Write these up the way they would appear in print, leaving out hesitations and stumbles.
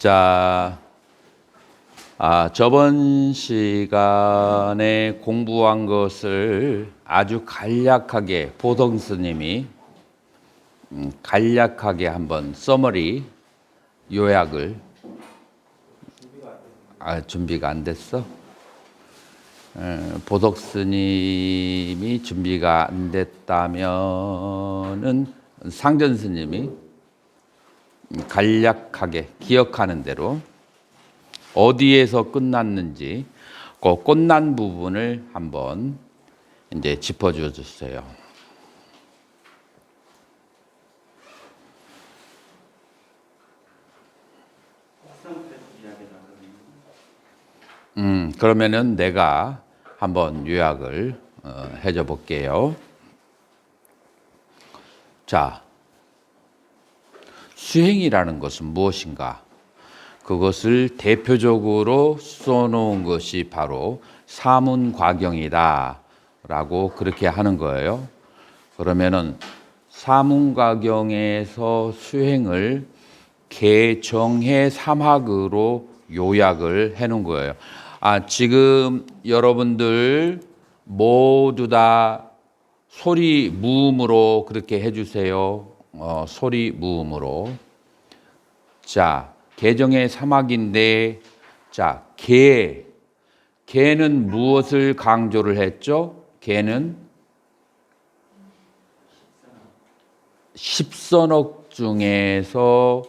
자, 저번 시간에 공부한 것을 아주 간략하게 보동 스님이 간략하게 한번 서머리 요약을 준비가 안 됐어? 보덕 스님이 준비가 안 됐다면은 상전 스님이 간략하게 기억하는 대로 어디에서 끝났는지 그 끝난 부분을 한번 이제 짚어줘 주세요. 그러면은 내가 한번 요약을 해줘 볼게요. 자, 수행이라는 것은 무엇인가? 그것을 대표적으로 써놓은 것이 바로 사문과경이다 라고 그렇게 하는 거예요. 그러면은 사문과경에서 수행을 개정해 삼학으로 요약을 해 놓은 거예요. 지금 여러분들 모두 다 소리 무음으로 그렇게 해주세요. 소리 무음으로. 자, 개정의 삼학인데, 자, 개는 무엇을 강조를 했죠? 개는 십선업 중에서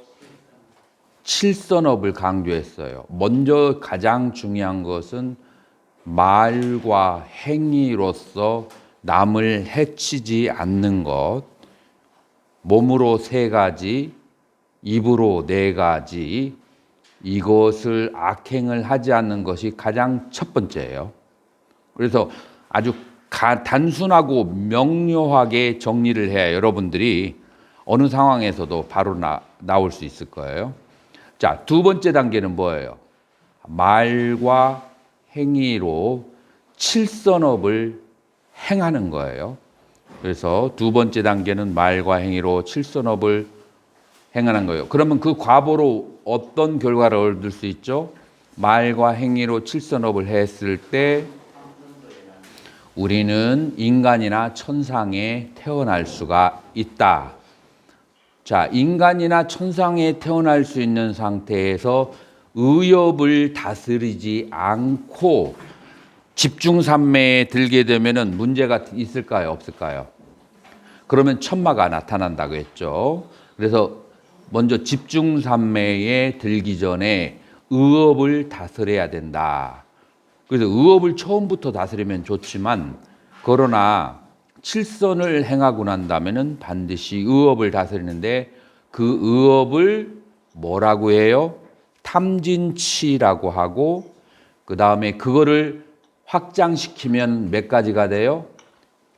칠선업을 강조했어요. 먼저 가장 중요한 것은 말과 행위로서 남을 해치지 않는 것, 몸으로 3가지, 입으로 4가지, 이것을 악행을 하지 않는 것이 가장 첫 번째예요. 그래서 아주 단순하고 명료하게 정리를 해야 여러분들이 어느 상황에서도 바로 나올 수 있을 거예요. 자, 두 번째 단계는 뭐예요? 말과 행위로 칠선업을 행하는 거예요. 그래서 두 번째 단계는 말과 행위로 칠선업을 행하는 거예요. 그러면 그 과보로 어떤 결과를 얻을 수 있죠? 말과 행위로 칠선업을 했을 때 우리는 인간이나 천상에 태어날 수가 있다. 자, 인간이나 천상에 태어날 수 있는 상태에서 의욕을 다스리지 않고 집중산매에 들게 되면은 문제가 있을까요? 없을까요? 그러면 천마가 나타난다고 했죠. 그래서 먼저 집중산매에 들기 전에 의욕을 다스려야 된다. 그래서 의욕을 처음부터 다스리면 좋지만, 그러나 칠선을 행하고 난 다음에는 반드시 의욕을 다스리는데, 그 의욕을 뭐라고 해요? 탐진치라고 하고, 그 다음에 그거를 확장시키면 몇 가지가 돼요?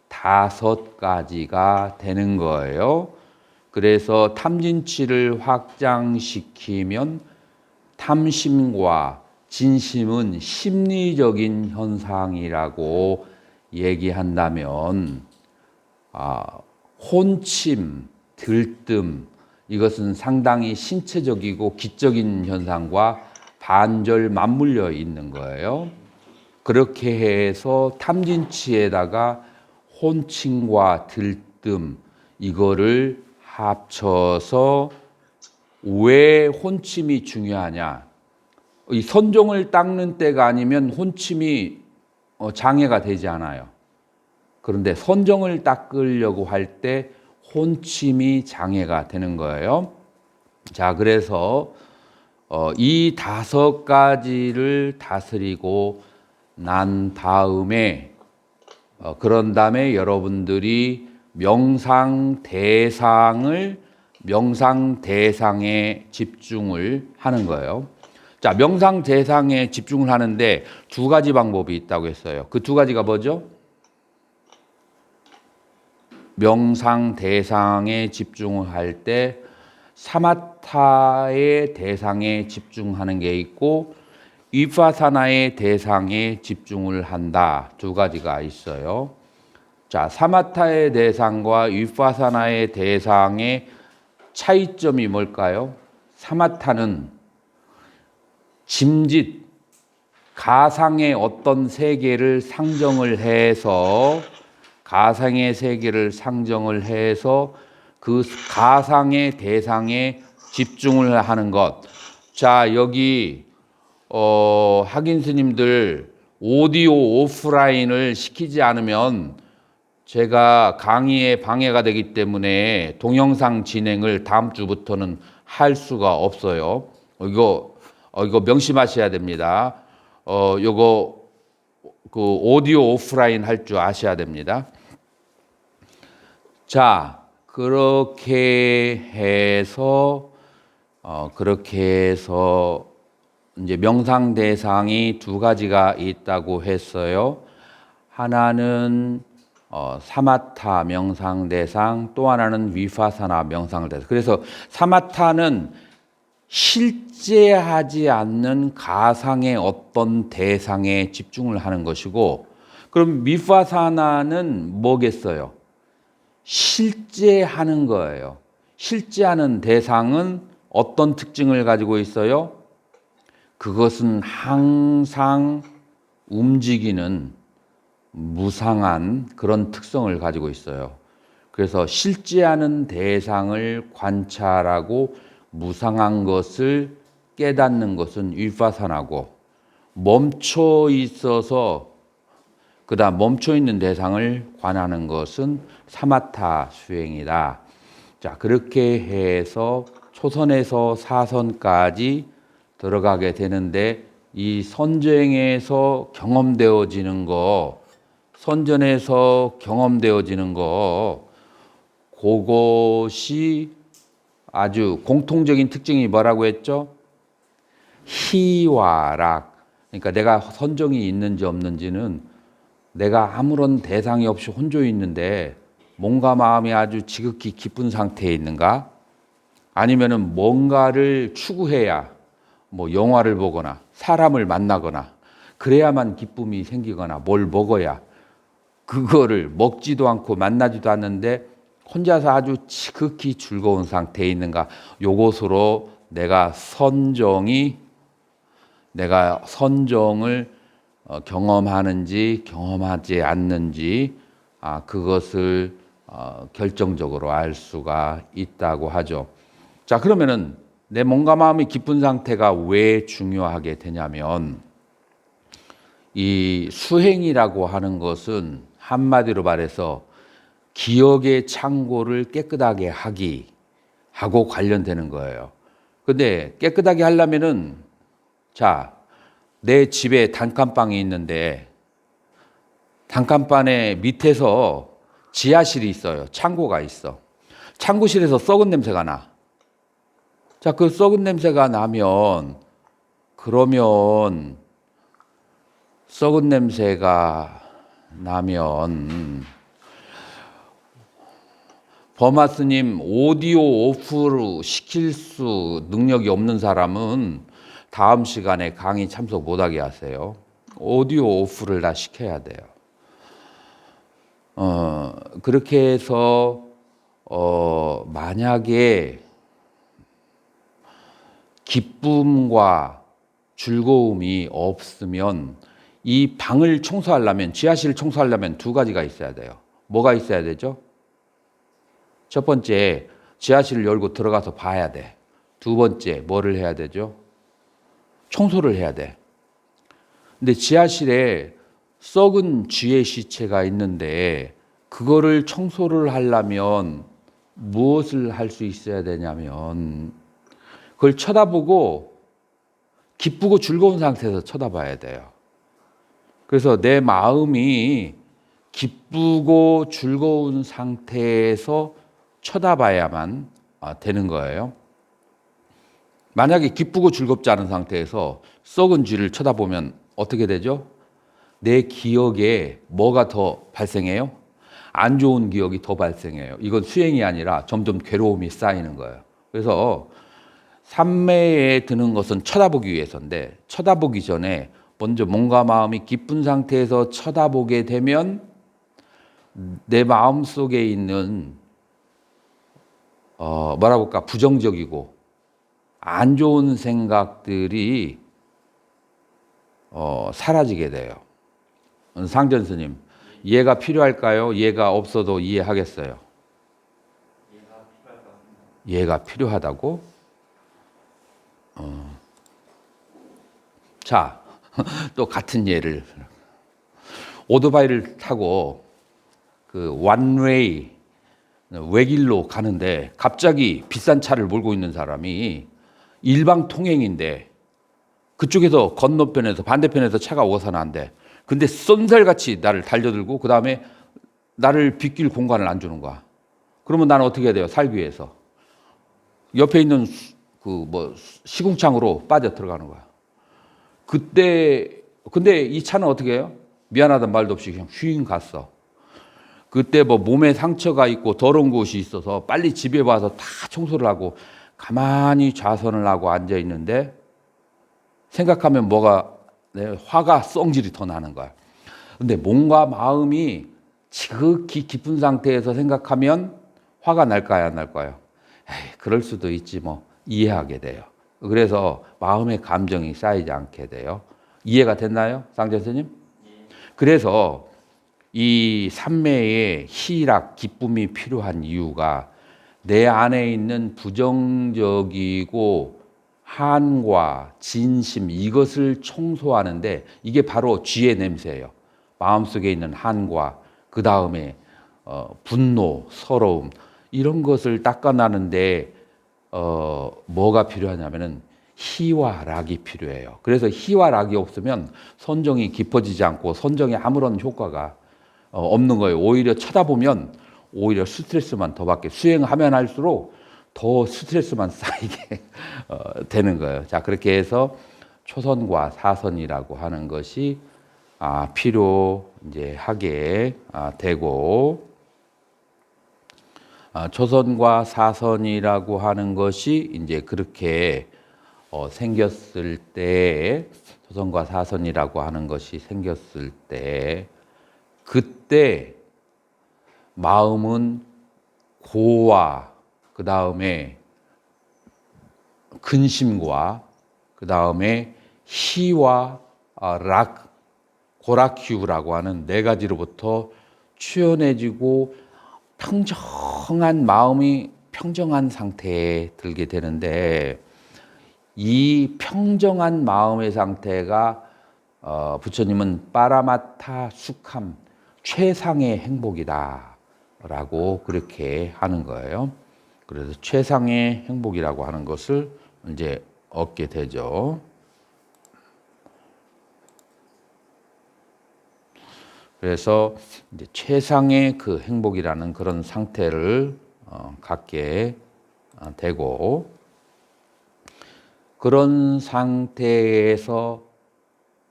5가지가 되는 거예요. 그래서 탐진치를 확장시키면 탐심과 진심은 심리적인 현상이라고 얘기한다면, 혼침, 들뜸, 이것은 상당히 신체적이고 기적인 현상과 반절 맞물려 있는 거예요. 그렇게 해서 탐진치에다가 혼침과 들뜸, 이거를 합쳐서 왜 혼침이 중요하냐? 이 선종을 닦는 때가 아니면 혼침이 장애가 되지 않아요. 그런데 선종을 닦으려고 할 때 혼침이 장애가 되는 거예요. 자, 그래서 이 5가지를 다스리고 난 다음에 그런 다음에 여러분들이 명상 대상에 집중을 하는 거예요. 자, 명상 대상에 집중을 하는데 2가지 방법이 있다고 했어요. 그 2가지가 뭐죠? 명상 대상에 집중을 할 때 사마타의 대상에 집중하는 게 있고 위파사나의 대상에 집중을 한다. 2가지가 있어요. 자, 사마타의 대상과 위파사나의 대상의 차이점이 뭘까요? 사마타는 짐짓, 가상의 어떤 세계를 상정을 해서 가상의 세계를 상정을 해서 그 가상의 대상에 집중을 하는 것. 자, 여기 학인 스님들 오디오 오프라인을 시키지 않으면 제가 강의에 방해가 되기 때문에 동영상 진행을 다음 주부터는 할 수가 없어요. 이거 명심하셔야 됩니다. 요거 그 오디오 오프라인 할 줄 아셔야 됩니다. 자, 그렇게 해서 이제 명상 대상이 두 가지가 있다고 했어요. 하나는 사마타 명상 대상, 또 하나는 위파사나 명상 대상. 그래서 사마타는 실제 하지 않는 가상의 어떤 대상에 집중을 하는 것이고, 그럼 위파사나는 뭐겠어요? 실제 하는 거예요. 실제 하는 대상은 어떤 특징을 가지고 있어요? 그것은 항상 움직이는 무상한 그런 특성을 가지고 있어요. 그래서 실제 하는 대상을 관찰하고 무상한 것을 깨닫는 것은 위파사나고, 멈춰 있어서 그다음 멈춰 있는 대상을 관하는 것은 사마타 수행이다. 자, 그렇게 해서 초선에서 사선까지 들어가게 되는데, 이 선정에서 경험되어지는 거, 선전에서 경험되어지는 거, 그것이 아주 공통적인 특징이 뭐라고 했죠? 희화락. 그러니까 내가 선정이 있는지 없는지는 내가 아무런 대상이 없이 혼조 있는데 몸과 마음이 아주 지극히 기쁜 상태에 있는가? 아니면은 뭔가를 추구해야 뭐 영화를 보거나 사람을 만나거나 그래야만 기쁨이 생기거나 뭘 먹어야, 그거를 먹지도 않고 만나지도 않는데 혼자서 아주 지극히 즐거운 상태에 있는가? 요것으로 내가 선정을 경험하는지 경험하지 않는지 그것을 결정적으로 알 수가 있다고 하죠. 자, 그러면은 내 몸과 마음이 기쁜 상태가 왜 중요하게 되냐면, 이 수행이라고 하는 것은 한마디로 말해서 기억의 창고를 깨끗하게 하고 관련되는 거예요. 근데 깨끗하게 하려면은, 자, 내 집에 단칸방이 있는데 단칸방의 밑에서 지하실이 있어요. 창고가 있어. 창고실에서 썩은 냄새가 나. 자, 그 썩은 냄새가 나면, 썩은 냄새가 나면 버마 스님 오디오 오프로 시킬 수 능력이 없는 사람은 다음 시간에 강의 참석 못하게 하세요. 오디오 오프를 다 시켜야 돼요. 그렇게 해서 만약에 기쁨과 즐거움이 없으면 이 방을 청소하려면, 지하실을 청소하려면 두 가지가 있어야 돼요. 뭐가 있어야 되죠? 첫 번째, 지하실을 열고 들어가서 봐야 돼. 두 번째, 뭐를 해야 되죠? 청소를 해야 돼. 근데 지하실에 썩은 쥐의 시체가 있는데 그거를 청소를 하려면 무엇을 할 수 있어야 되냐면, 그걸 쳐다보고 기쁘고 즐거운 상태에서 쳐다봐야 돼요. 그래서 내 마음이 기쁘고 즐거운 상태에서 쳐다봐야만 되는 거예요. 만약에 기쁘고 즐겁지 않은 상태에서 썩은 쥐를 쳐다보면 어떻게 되죠? 내 기억에 뭐가 더 발생해요? 안 좋은 기억이 더 발생해요. 이건 수행이 아니라 점점 괴로움이 쌓이는 거예요. 그래서 삼매에 드는 것은 쳐다보기 위해서인데, 쳐다보기 전에 먼저 몸과 마음이 기쁜 상태에서 쳐다보게 되면 내 마음 속에 있는 부정적이고 안 좋은 생각들이 사라지게 돼요. 상전 스님, 이해가 필요할까요? 이해가 없어도 이해하겠어요. 이해가 필요하다고? 자, 또 같은 예를. 오토바이를 타고 그 원웨이 외길로 가는데 갑자기 비싼 차를 몰고 있는 사람이 일방 통행인데 그쪽에서 건너편에서 반대편에서 차가 오서는 안 돼. 근데 쏜살같이 나를 달려들고 그 다음에 나를 비낄 공간을 안 주는 거야. 그러면 나는 어떻게 해야 돼요? 살기 위해서 옆에 있는 그 뭐 시궁창으로 빠져 들어가는 거야. 그때 근데 이 차는 어떻게 해요? 미안하단 말도 없이 그냥 휘잉 갔어. 그때 뭐 몸에 상처가 있고 더러운 곳이 있어서 빨리 집에 와서 다 청소를 하고 가만히 좌선을 하고 앉아 있는데 생각하면 뭐가 화가 썽질이 더 나는 거야. 근데 몸과 마음이 지극히 깊은 상태에서 생각하면 화가 날까요, 안 날까요? 에이, 그럴 수도 있지 뭐 이해하게 돼요. 그래서 마음의 감정이 쌓이지 않게 돼요. 이해가 됐나요, 쌍전 스님? 그래서 이 삼매에 희락, 기쁨이 필요한 이유가 내 안에 있는 부정적이고 한과 진심 이것을 청소하는데 이게 바로 쥐의 냄새예요. 마음속에 있는 한과 그 다음에 분노, 서러움 이런 것을 닦아나는데 뭐가 필요하냐면은 희와 락이 필요해요. 그래서 희와 락이 없으면 선정이 깊어지지 않고 선정에 아무런 효과가 없는 거예요. 오히려 쳐다보면 오히려 스트레스만 더 받게 수행하면 할수록 더 스트레스만 쌓이게 되는 거예요. 자, 그렇게 해서 초선과 사선이라고 하는 것이 필요 이제 하게 되고 초선과 사선이라고 하는 것이 이제 그렇게 생겼을 때 초선과 사선이라고 하는 것이 생겼을 때 그때 마음은 고와 그 다음에 근심과 그 다음에 희와 락, 고락휴라고 하는 네 가지로부터 추연해지고 평정한 마음이 평정한 상태에 들게 되는데 이 평정한 마음의 상태가 부처님은 빠라마타 수캄 최상의 행복이다라고 그렇게 하는 거예요. 그래서 최상의 행복이라고 하는 것을 이제 얻게 되죠. 그래서 이제 최상의 그 행복이라는 그런 상태를 갖게 되고 그런 상태에서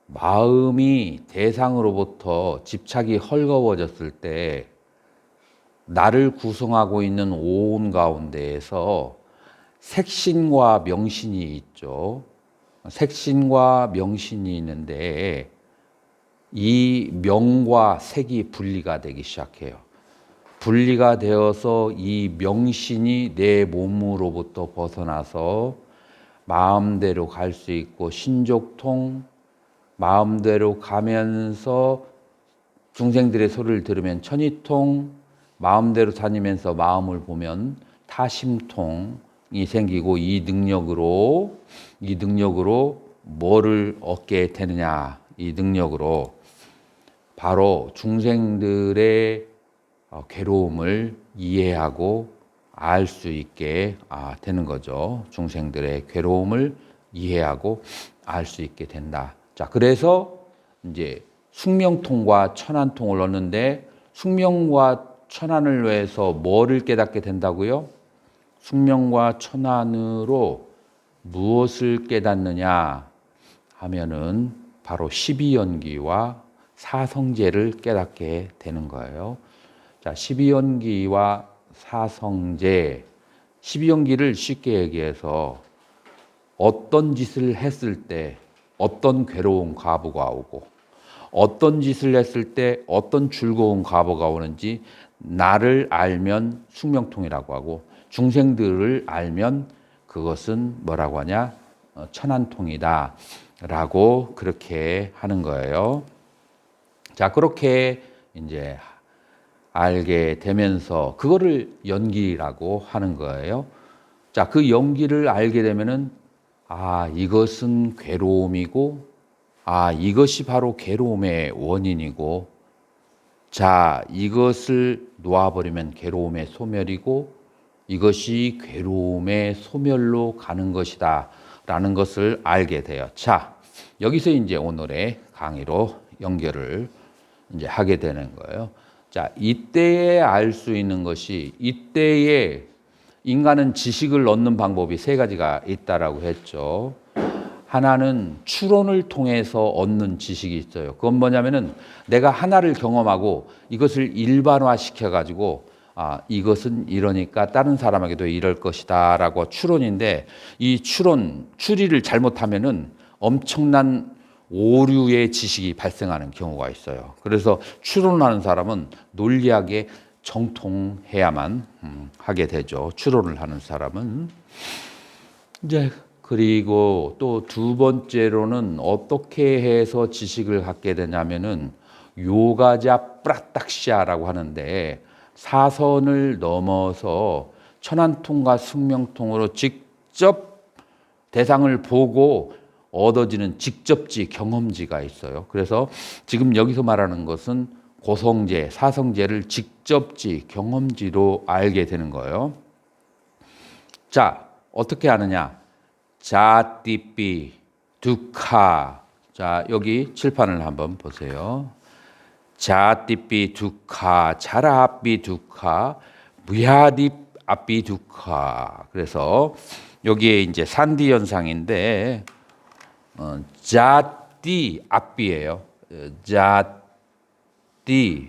마음이 대상으로부터 집착이 헐거워졌을 때 나를 구성하고 있는 오온 가운데에서 색신과 명신이 있죠. 색신과 명신이 있는데 이 명과 색이 분리가 되기 시작해요. 분리가 되어서 이 명신이 내 몸으로부터 벗어나서 마음대로 갈 수 있고 신족통 마음대로 가면서 중생들의 소리를 들으면 천이통 마음대로 다니면서 마음을 보면 타심통이 생기고 이 능력으로 뭐를 얻게 되느냐 이 능력으로 바로 중생들의 괴로움을 이해하고 알 수 있게 되는 거죠. 중생들의 괴로움을 이해하고 알 수 있게 된다. 자, 그래서 이제 숙명통과 천안통을 얻는데 숙명과 천안을 위해서 뭐를 깨닫게 된다고요? 숙명과 천안으로 무엇을 깨닫느냐 하면은 바로 12연기와 사성제를 깨닫게 되는 거예요. 자, 12연기와 사성제, 12연기를 쉽게 얘기해서 어떤 짓을 했을 때 어떤 괴로운 과보가 오고 어떤 짓을 했을 때 어떤 즐거운 과보가 오는지 나를 알면 숙명통이라고 하고 중생들을 알면 그것은 뭐라고 하냐? 천안통이다. 라고 그렇게 하는 거예요. 자, 그렇게 이제 알게 되면서 그거를 연기라고 하는 거예요. 자, 그 연기를 알게 되면은 이것은 괴로움이고 이것이 바로 괴로움의 원인이고 자, 이것을 놓아버리면 괴로움의 소멸이고 이것이 괴로움의 소멸로 가는 것이다 라는 것을 알게 돼요. 자, 여기서 이제 오늘의 강의로 연결을 이제 하게 되는 거예요. 자, 이때에 알 수 있는 것이 이때에 인간은 지식을 얻는 방법이 세 가지가 있다라고 했죠. 하나는 추론을 통해서 얻는 지식이 있어요. 그건 뭐냐면은 내가 하나를 경험하고 이것을 일반화 시켜가지고 이것은 이러니까 다른 사람에게도 이럴 것이다 라고 추론인데 이 추리를 잘못하면은 엄청난 오류의 지식이 발생하는 경우가 있어요. 그래서 추론하는 사람은 논리학에 정통해야만 하게 되죠. 추론을 하는 사람은. 이제 그리고 또 두 번째로는 어떻게 해서 지식을 갖게 되냐면은 요가자 프라탁샤라고 하는데 사선을 넘어서 천안통과 승명통으로 직접 대상을 보고 얻어지는 직접지 경험지가 있어요. 그래서 지금 여기서 말하는 것은 고성제, 사성제를 직접지 경험지로 알게 되는 거예요. 자, 어떻게 하느냐? 자띠삐 두카. 자, 여기 칠판을 한번 보세요. 자띠삐 두카, 자라삐 두카, 무야디 아삐 두카. 그래서 여기에 이제 산디 현상인데 자띠 아삐예요.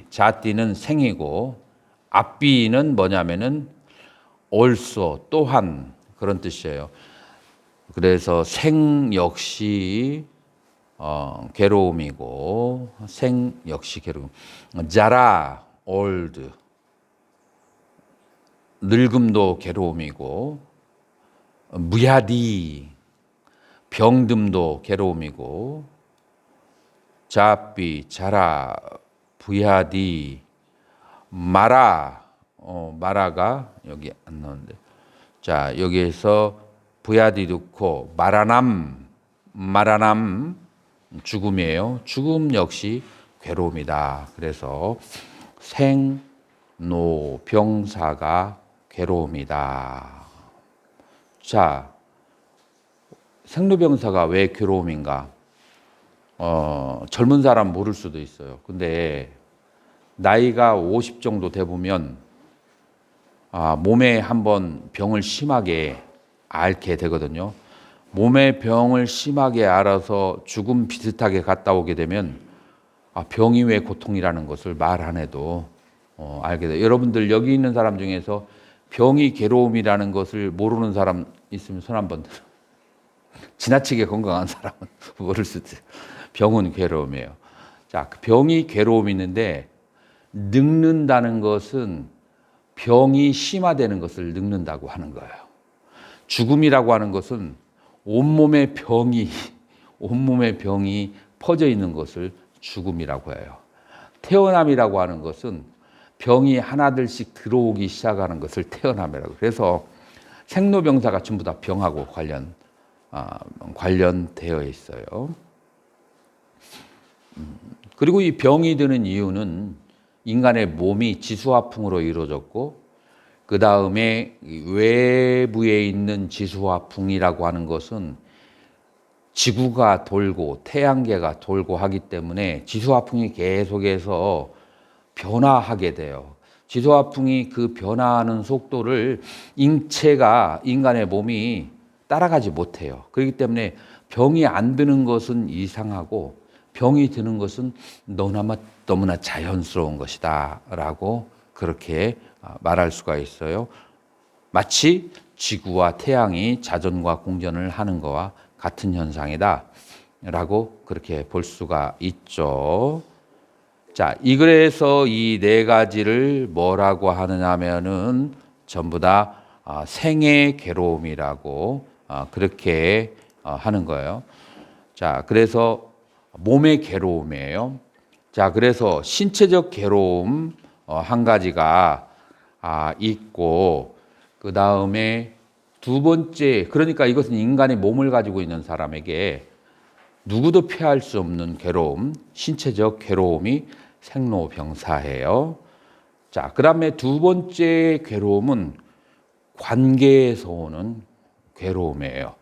자띠는 생이고 아삐는 뭐냐면은 also 또한 그런 뜻이에요. 그래서 생 역시 괴로움이고 생 역시 괴로움. 자라 old 늙음도 괴로움이고 무야디 병듦도 괴로움이고 자삐 자라 부야디 마라가 여기 안 나오는데 자 여기에서 부야디 두코 마라남 죽음이에요. 죽음 역시 괴로움이다. 그래서 생로병사가 괴로움이다. 자, 생로병사가 왜 괴로움인가? 젊은 사람 모를 수도 있어요. 근데 나이가 50 정도 돼 보면 몸에 한번 병을 심하게 앓게 되거든요. 몸의 병을 심하게 알아서 죽음 비슷하게 갔다 오게 되면 병이 왜 고통이라는 것을 말 안 해도 알게 돼요. 여러분들 여기 있는 사람 중에서 병이 괴로움이라는 것을 모르는 사람 있으면 손 한번 들어. 지나치게 건강한 사람은 모를 수도 있어요. 병은 괴로움이에요. 자, 병이 괴로움이 있는데 늙는다는 것은 병이 심화되는 것을 늙는다고 하는 거예요. 죽음이라고 하는 것은 온몸의 병이 퍼져 있는 것을 죽음이라고 해요. 태어남이라고 하는 것은 병이 하나둘씩 들어오기 시작하는 것을 태어남이라고. 그래서 생로병사가 전부 다 병하고 관련되어 있어요. 그리고 이 병이 드는 이유는 인간의 몸이 지수화풍으로 이루어졌고 그 다음에 외부에 있는 지수화풍이라고 하는 것은 지구가 돌고 태양계가 돌고 하기 때문에 지수화풍이 계속해서 변화하게 돼요. 지수화풍이 그 변화하는 속도를 인간의 몸이 따라가지 못해요. 그렇기 때문에 병이 안 드는 것은 이상하고 병이 드는 것은 너무나 자연스러운 것이다 라고 그렇게 말할 수가 있어요. 마치 지구와 태양이 자전과 공전을 하는 것과 같은 현상이다 라고 그렇게 볼 수가 있죠. 자, 이 글에서 이 네 가지를 뭐라고 하느냐 하면은 전부 다 생의 괴로움이라고 그렇게 하는 거예요. 자, 자, 그래서 몸의 괴로움이에요. 자, 그래서 신체적 괴로움 한 가지가 있고, 그 다음에 두 번째, 그러니까 이것은 인간의 몸을 가지고 있는 사람에게 누구도 피할 수 없는 괴로움, 신체적 괴로움이 생로병사예요. 자, 그 다음에 두 번째 괴로움은 관계에서 오는 괴로움이에요.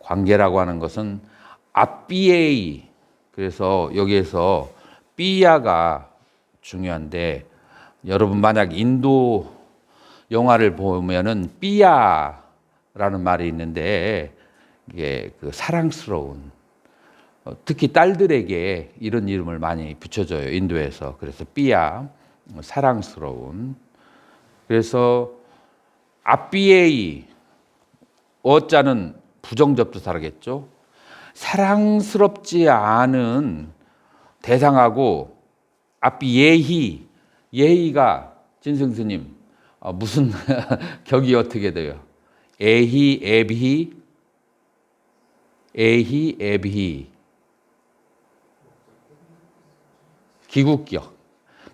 관계라고 하는 것은 아삐에이, 그래서 여기에서 삐야가 중요한데, 여러분 만약 인도 영화를 보면은 삐야라는 말이 있는데, 이게 그 사랑스러운, 특히 딸들에게 이런 이름을 많이 붙여줘요, 인도에서. 그래서 삐야, 사랑스러운. 그래서 아삐에이, 어자는 부정접두사라겠죠. 사랑스럽지 않은 대상하고 아삐예희, 예희가 진승스님 무슨 격이 어떻게 돼요? 에희, 에비, 에희, 에비. 기국격.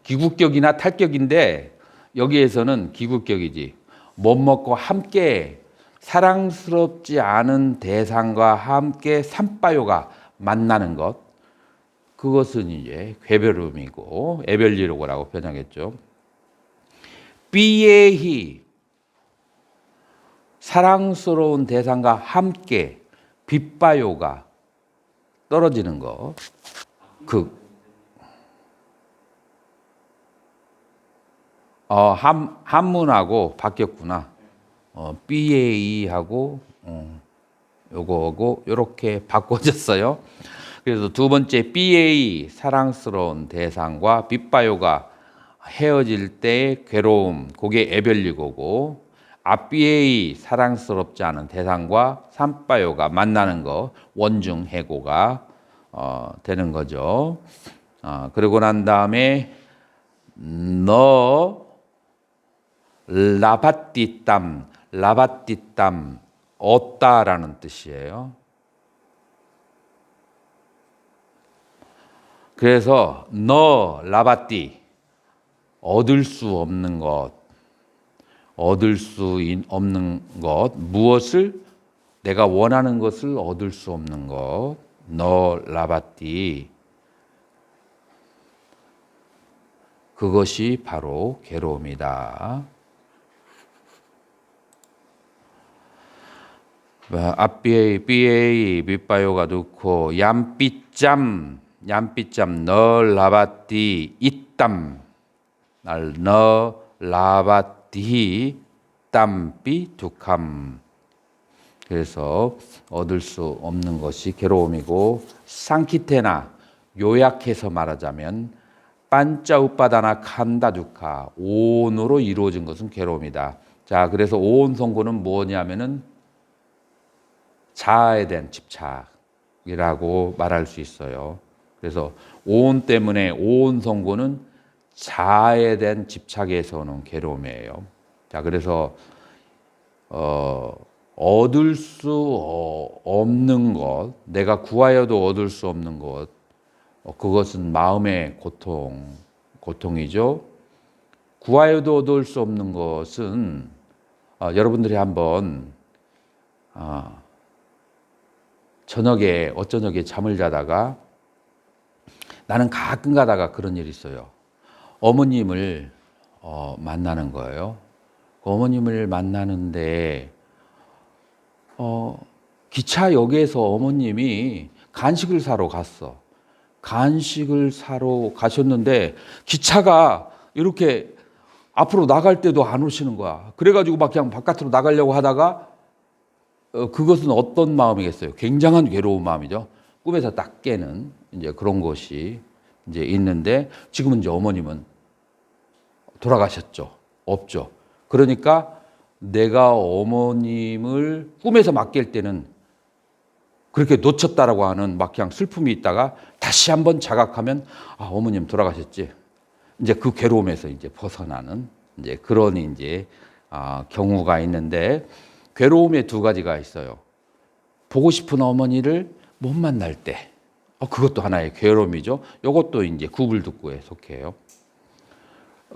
기국격이나 탈격인데 여기에서는 기국격이지. 못 먹고 함께 사랑스럽지 않은 대상과 함께 산바요가 만나는 것. 그것은 이제 괴별음이고 애별리로고라고 변하겠죠. 삐예히, 사랑스러운 대상과 함께 빗바요가 떨어지는 것. 한문하고 바뀌었구나. BA하고 요거하고 요렇게 바꿔졌어요. 그래서 두 번째 BA, 사랑스러운 대상과 빗바요가 헤어질 때 괴로움, 그게 애별리고고, 앞BA, 사랑스럽지 않은 대상과 산바요가 만나는 거, 원중해고가 되는 거죠. 그러고 난 다음에 너 라바띠땀, 라바띠땀 얻다라는 뜻이에요. 그래서 너 라바띠, 얻을 수 없는 것, 얻을 수 없는 것, 무엇을? 내가 원하는 것을 얻을 수 없는 것, 너 라바띠, 그것이 바로 괴로움이다. 앞비에이 밑바요가 넣고 얌삐짬 너 라바띠 이땀 너 라바띠 땀삐 두캄. 그래서 얻을 수 없는 것이 괴로움이고, 상키테나 요약해서 말하자면 반짜우빠다나 칸다두카, 오온으로 이루어진 것은 괴로움이다. 자, 그래서 오온 성고는 뭐냐면은 자아에 대한 집착이라고 말할 수 있어요. 그래서 오온 때문에 오온 성고는 자아에 대한 집착에서 오는 괴로움이에요. 자, 그래서 얻을 수 없는 것, 내가 구하여도 얻을 수 없는 것, 그것은 마음의 고통이죠. 구하여도 얻을 수 없는 것은 여러분들이 한번 어저녁에 잠을 자다가, 나는 가끔 가다가 그런 일이 있어요. 어머님을 만나는 거예요. 어머님을 만나는데 기차역에서 어머님이 간식을 사러 갔어. 간식을 사러 가셨는데 기차가 이렇게 앞으로 나갈 때도 안 오시는 거야. 그래가지고 막 그냥 바깥으로 나가려고 하다가 그것은 어떤 마음이겠어요? 굉장한 괴로운 마음이죠. 꿈에서 딱 깨는 이제 그런 것이 이제 있는데, 지금은 이제 어머님은 돌아가셨죠. 없죠. 그러니까 내가 어머님을 꿈에서 막 깰 때는 그렇게 놓쳤다라고 하는 막 그냥 슬픔이 있다가 다시 한번 자각하면 어머님 돌아가셨지. 이제 그 괴로움에서 이제 벗어나는 이제 그런 이제 경우가 있는데, 괴로움의 두 가지가 있어요. 보고 싶은 어머니를 못 만날 때, 그것도 하나의 괴로움이죠. 이것도 이제 구불득구에 속해요.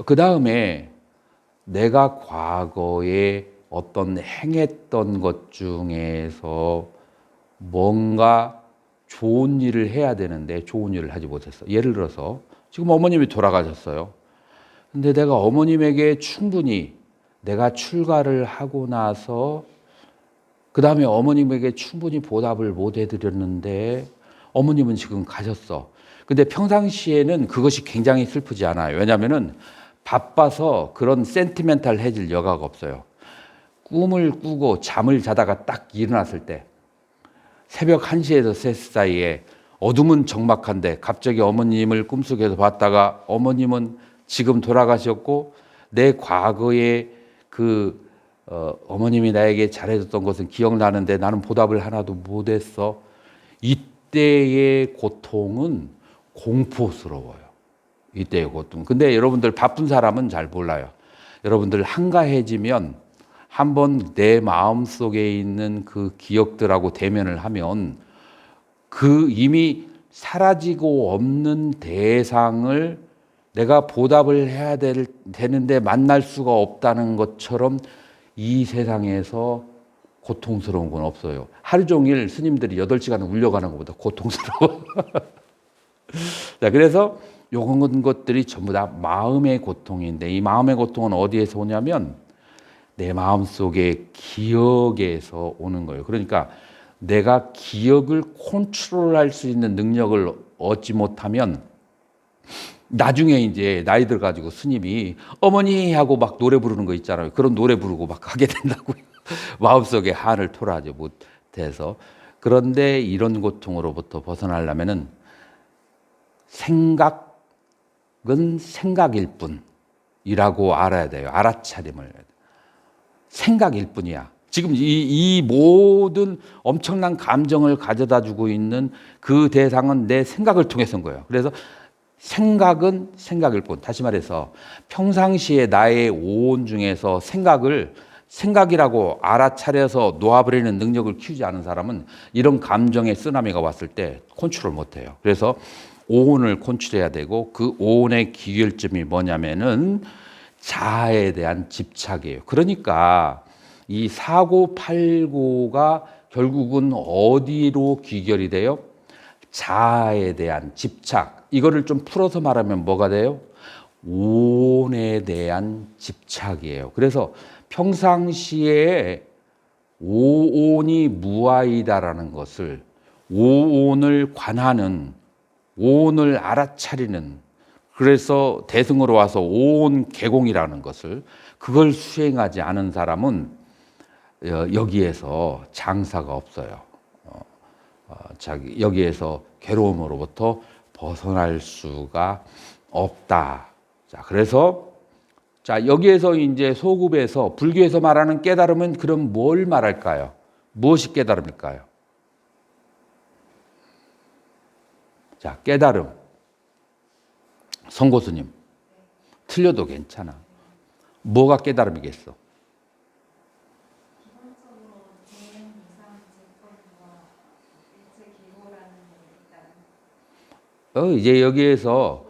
그 다음에 내가 과거에 어떤 행했던 것 중에서 뭔가 좋은 일을 해야 되는데 좋은 일을 하지 못했어. 예를 들어서 지금 어머님이 돌아가셨어요. 근데 내가 어머님에게 충분히 내가 출가를 하고 나서 그 다음에 어머님에게 충분히 보답을 못 해드렸는데 어머님은 지금 가셨어. 근데 평상시에는 그것이 굉장히 슬프지 않아요. 왜냐하면은 바빠서 그런 센티멘탈해질 여가가 없어요. 꿈을 꾸고 잠을 자다가 딱 일어났을 때 새벽 1시에서 3시 사이에 어둠은 적막한데 갑자기 어머님을 꿈속에서 봤다가 어머님은 지금 돌아가셨고 내 과거에 어머님이 나에게 잘해줬던 것은 기억나는데 나는 보답을 하나도 못했어. 이때의 고통은 공포스러워요. 이때의 고통. 근데 여러분들 바쁜 사람은 잘 몰라요. 여러분들 한가해지면 한번 내 마음속에 있는 그 기억들하고 대면을 하면 그 이미 사라지고 없는 대상을 내가 보답을 해야 되는데 만날 수가 없다는 것처럼 이 세상에서 고통스러운 건 없어요. 하루 종일 스님들이 8시간 울려가는 것보다 고통스러워. 자, 그래서 요런 것들이 전부 다 마음의 고통인데 이 마음의 고통은 어디에서 오냐면 내 마음속의 기억에서 오는 거예요. 그러니까 내가 기억을 컨트롤할 수 있는 능력을 얻지 못하면 나중에 이제 나이 들어가지고 스님이 어머니 하고 막 노래 부르는 거 있잖아요. 그런 노래 부르고 막 하게 된다고요. 마음속에 한을 토로하지 못해서. 그런데 이런 고통으로부터 벗어나려면은 생각은 생각일 뿐이라고 알아야 돼요. 알아차림을 해야 돼요. 생각일 뿐이야. 지금 이 모든 엄청난 감정을 가져다 주고 있는 그 대상은 내 생각을 통해서인 거예요. 그래서 생각은 생각일 뿐. 다시 말해서 평상시에 나의 오온 중에서 생각을 생각이라고 알아차려서 놓아버리는 능력을 키우지 않은 사람은 이런 감정의 쓰나미가 왔을 때 컨트롤 못해요. 그래서 오온을 컨트롤해야 되고 그 오온의 기결점이 뭐냐면은 자아에 대한 집착이에요. 그러니까 이 사고팔고가 결국은 어디로 귀결이 돼요? 자아에 대한 집착. 이거를 좀 풀어서 말하면 뭐가 돼요? 오온에 대한 집착이에요. 그래서 평상시에 오온이 무아이다라는 것을 오온을 관하는 오온을 알아차리는 그래서 대승으로 와서 오온 개공이라는 것을 그걸 수행하지 않은 사람은 여기에서 장사가 없어요. 여기에서 괴로움으로부터 벗어날 수가 없다. 자, 그래서 여기에서 이제 소급에서 불교에서 말하는 깨달음은 그럼 뭘 말할까요? 무엇이 깨달음일까요? 자, 깨달음. 성고스님, 틀려도 괜찮아. 뭐가 깨달음이겠어? 이제 여기에서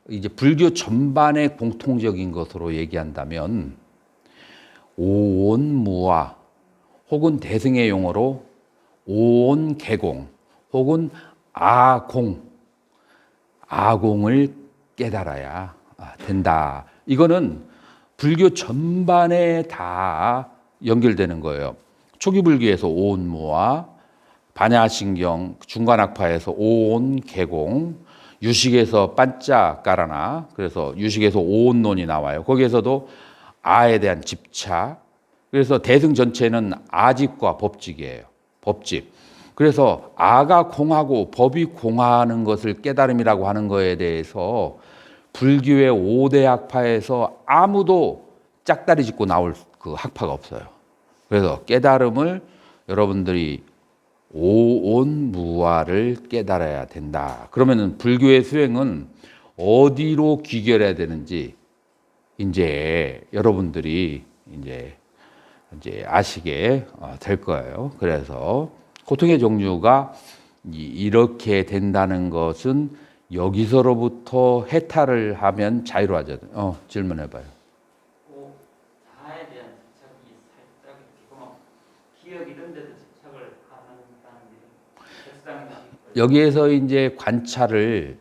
이제 불교 전반의 공통적인 것으로 얘기한다면 오온무아 혹은 대승의 용어로 오온개공 혹은 아공을 깨달아야 된다. 이거는 불교 전반에 다 연결되는 거예요. 초기 불교에서 오온무아, 반야신경, 중간학파에서 오온개공, 유식에서 반짝가라나, 그래서 유식에서 오온론이 나와요. 거기에서도 아에 대한 집착. 그래서 대승 전체는 아집과 법직이에요. 법직. 그래서 아가 공하고 법이 공하는 것을 깨달음이라고 하는 거에 대해서 불교의 5대 학파에서 아무도 짝다리 짚고 나올 그 학파가 없어요. 그래서 깨달음을 여러분들이 오온무아를 깨달아야 된다. 그러면은 불교의 수행은 어디로 귀결해야 되는지 이제 여러분들이 이제 아시게 될 거예요. 그래서 고통의 종류가 이렇게 된다는 것은 여기서로부터 해탈을 하면 자유로워져. 질문해봐요. 자아에 대한 집착이 살짝 이렇게 보면 기억 이런 데도 집착을 하는다는 게 여기에서 이제 관찰을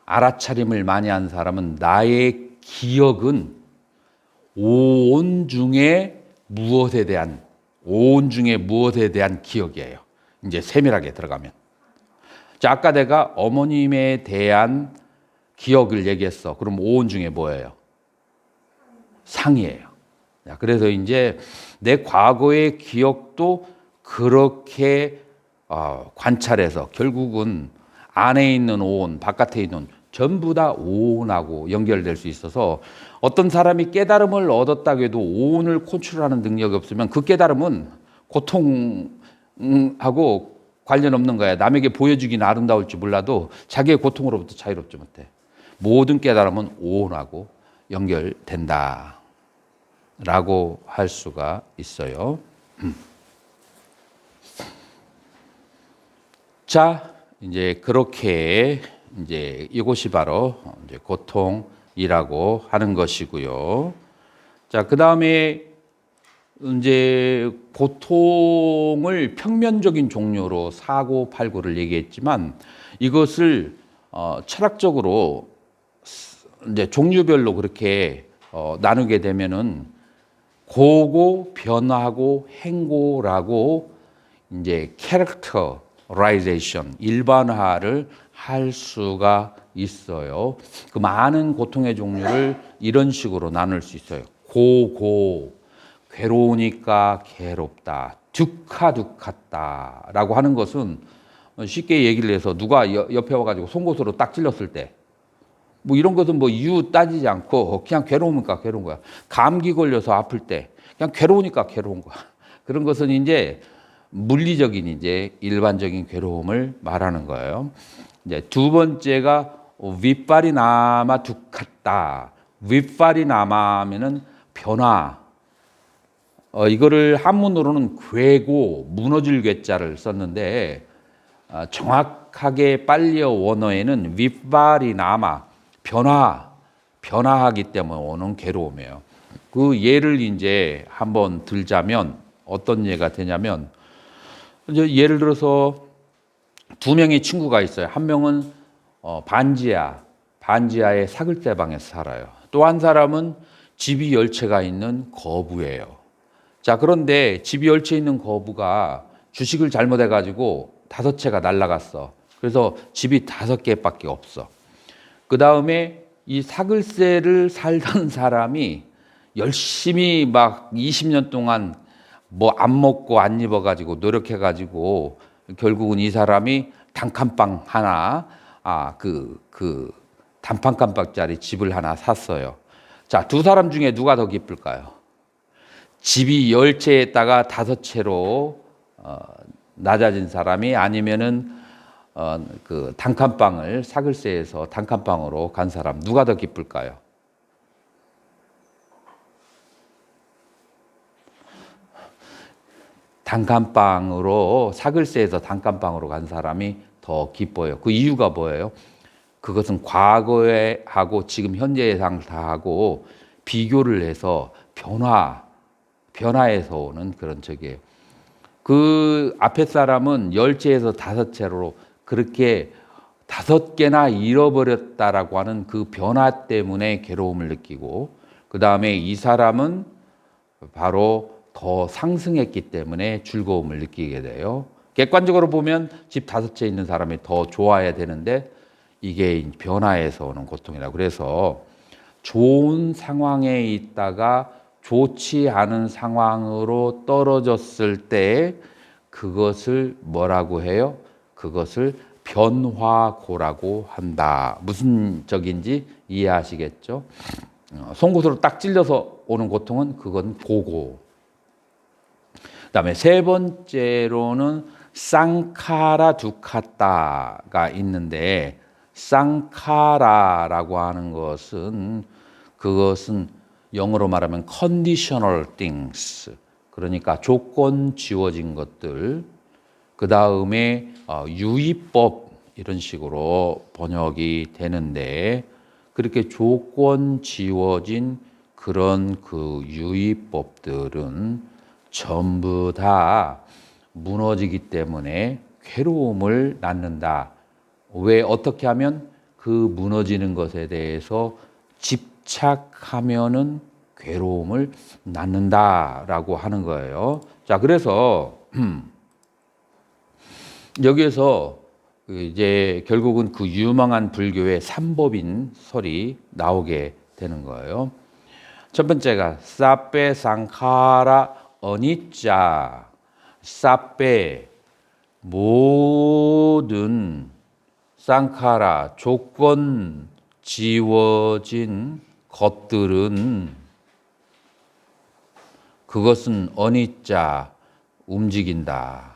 알아차림을 많이 한 사람은 나의 기억은 오온 중에 무엇에 대한 기억이에요. 이제 세밀하게 들어가면. 자, 아까 내가 어머님에 대한 기억을 얘기했어. 그럼 오온 중에 뭐예요? 상이에요. 자, 그래서 이제 내 과거의 기억도 그렇게 관찰해서 결국은 안에 있는 오온, 바깥에 있는 전부 다 오온하고 연결될 수 있어서 어떤 사람이 깨달음을 얻었다고 해도 오온을 컨트롤하는 능력이 없으면 그 깨달음은 고통하고 관련 없는 거야. 남에게 보여주기는 아름다울지 몰라도 자기의 고통으로부터 자유롭지 못해. 모든 깨달음은 오온하고 연결된다 라고 할 수가 있어요. 자, 이제 그렇게 이제 이것이 바로 이제 고통이라고 하는 것이고요. 자, 그 다음에 이제 고통을 평면적인 종류로 사고, 팔고를 얘기했지만 이것을 철학적으로 이제 종류별로 그렇게 나누게 되면은 고고, 변화고, 행고라고 이제 캐릭터라이제이션, 일반화를 할 수가 있어요. 그 많은 고통의 종류를 이런 식으로 나눌 수 있어요. 고고, 괴로우니까 괴롭다. 두카두카다라고 하는 것은 쉽게 얘기를 해서 누가 옆에 와가지고 송곳으로 딱 찔렀을 때 뭐 이런 것은 뭐 이유 따지지 않고 그냥 괴로우니까 괴로운 거야. 감기 걸려서 아플 때 그냥 괴로우니까 괴로운 거야. 그런 것은 이제 물리적인 이제 일반적인 괴로움을 말하는 거예요. 이제 두 번째가 윗발이 남아 두카다. 윗발이 남아면은 변화. 이거를 한문으로는 괴고 무너질 괴자를 썼는데 정확하게 빨리어 원어에는 윗발이 남아 변화하기 때문에 오는 괴로움이에요. 그 예를 이제 한번 들자면 어떤 예가 되냐면 이제 예를 들어서 두 명의 친구가 있어요. 한 명은 반지하의 사글대방에서 살아요. 또 한 사람은 집이 10채가 있는 거부예요. 자, 그런데 집이 10채 있는 거부가 주식을 잘못해가지고 5채가 날라갔어. 그래서 집이 5개밖에 없어. 그 다음에 이 사글세를 살던 사람이 열심히 막 20년 동안 뭐 안 먹고 안 입어가지고 노력해가지고 결국은 이 사람이 단칸방 하나, 그 단판깜박짜리 집을 하나 샀어요. 자, 두 사람 중에 누가 더 기쁠까요? 집이 10채에다가 5채로 낮아진 사람이 아니면은 그 단칸방을 사글세에서 단칸방으로 간 사람 누가 더 기쁠까요? 단칸방으로 사글세에서 단칸방으로 간 사람이 더 기뻐요. 그 이유가 뭐예요? 그것은 과거에 하고 지금 현재의 상태하고 비교를 해서 변화에서 오는 그런 적이에요. 그 앞에 사람은 10채에서 5채로 그렇게 5개나 잃어버렸다라고 하는 그 변화 때문에 괴로움을 느끼고 그 다음에 이 사람은 바로 더 상승했기 때문에 즐거움을 느끼게 돼요. 객관적으로 보면 집 5채 있는 사람이 더 좋아야 되는데 이게 변화에서 오는 고통이라. 그래서 좋은 상황에 있다가 좋지 않은 상황으로 떨어졌을 때 그것을 뭐라고 해요? 그것을 변화고라고 한다. 무슨 적인지 이해하시겠죠? 송곳으로 딱 찔려서 오는 고통은 그건 고고. 그다음에 세 번째로는 쌍카라 두카타가 있는데 쌍카라라고 하는 것은 그것은 영어로 말하면 conditional things, 그러니까 조건 지어진 것들. 그 그 다음에 유의법 이런 식으로 번역이 되는데 그렇게 조건 지워진 그런 그 유의법들은 전부 다 무너지기 때문에 괴로움을 낳는다. 왜 어떻게 하면 그 무너지는 것에 대해서 집착하면은 괴로움을 낳는다라고 하는 거예요. 자, 그래서 여기에서 이제 결국은 그 유망한 불교의 삼법인 설이 나오게 되는 거예요. 첫 번째가 사페 상카라 어니짜. 사페 모든 상카라 조건 지워진 것들은 그것은 어니짜 움직인다.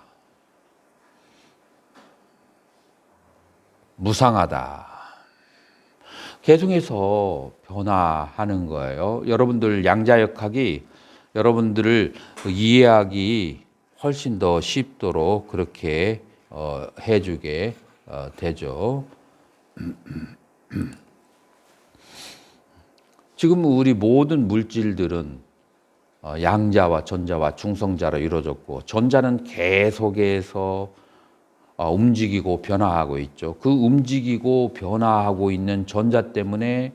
무상하다. 계속해서 변화하는 거예요. 여러분들 양자역학이 여러분들을 이해하기 훨씬 더 쉽도록 그렇게 해주게 되죠. 지금 우리 모든 물질들은 양자와 전자와 중성자로 이루어졌고 전자는 계속해서 움직이고 변화하고 있죠. 그 움직이고 변화하고 있는 전자 때문에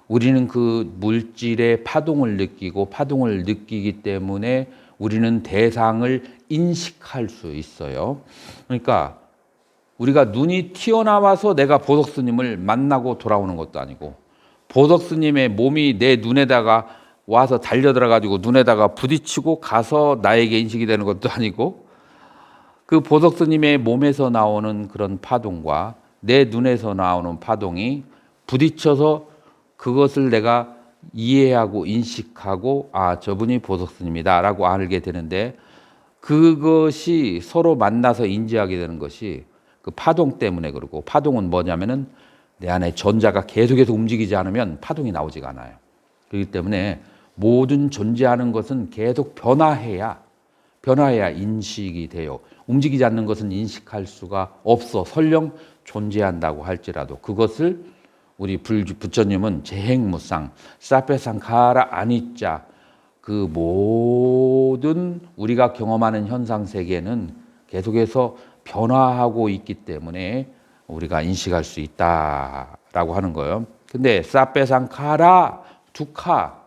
우리는 그 물질의 파동을 느끼고 파동을 느끼기 때문에 우리는 대상을 인식할 수 있어요. 그러니까 우리가 눈이 튀어나와서 내가 보석 스님을 만나고 돌아오는 것도 아니고 보석 스님의 몸이 내 눈에다가 와서 달려들어 가지고 눈에다가 부딪히고 가서 나에게 인식이 되는 것도 아니고 그 보석 스님의 몸에서 나오는 그런 파동과 내 눈에서 나오는 파동이 부딪혀서 그것을 내가 이해하고 인식하고 저분이 보석 스님이다라고 알게 되는데 그것이 서로 만나서 인지하게 되는 것이 그 파동 때문에 그러고 파동은 뭐냐면은 내 안에 전자가 계속해서 움직이지 않으면 파동이 나오지가 않아요. 그렇기 때문에 모든 존재하는 것은 계속 변화해야 인식이 돼요. 움직이지 않는 것은 인식할 수가 없어. 설령 존재한다고 할지라도 그것을 우리 부처님은 재행무상, 사페상카라 아니짜 그 모든 우리가 경험하는 현상 세계는 계속해서 변화하고 있기 때문에 우리가 인식할 수 있다라고 하는 거예요. 근데 사페상카라 두카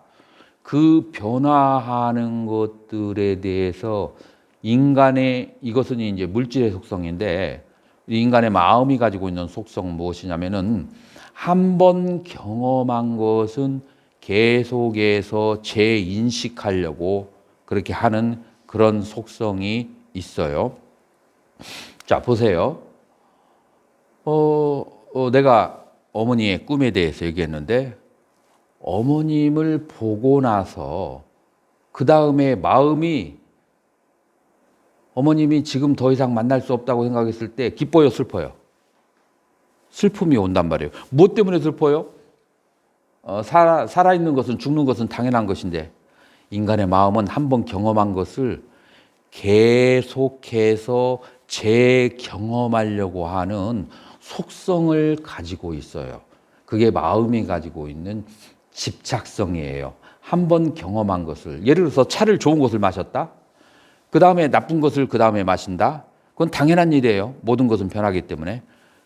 그 변화하는 것들에 대해서 인간의 이것은 이제 물질의 속성인데 인간의 마음이 가지고 있는 속성은 무엇이냐면은 한 번 경험한 것은 계속해서 재인식하려고 그렇게 하는 그런 속성이 있어요. 자, 보세요. 내가 어머니의 꿈에 대해서 얘기했는데 어머님을 보고 나서 그 다음에 마음이 어머님이 지금 더 이상 만날 수 없다고 생각했을 때 기뻐요, 슬퍼요? 슬픔이 온단 말이에요. 무엇 때문에 슬퍼요? 살아있는 것은 죽는 것은 당연한 것인데 인간의 마음은 한번 경험한 것을 계속해서 재경험하려고 하는 속성을 가지고 있어요. 그게 마음이 가지고 있는 집착성이에요. 한번 경험한 것을 예를 들어서 차를 좋은 것을 마셨다. 그 다음에 나쁜 것을 그 다음에 마신다. 그건 당연한 일이에요. 모든 것은 변하기 때문에.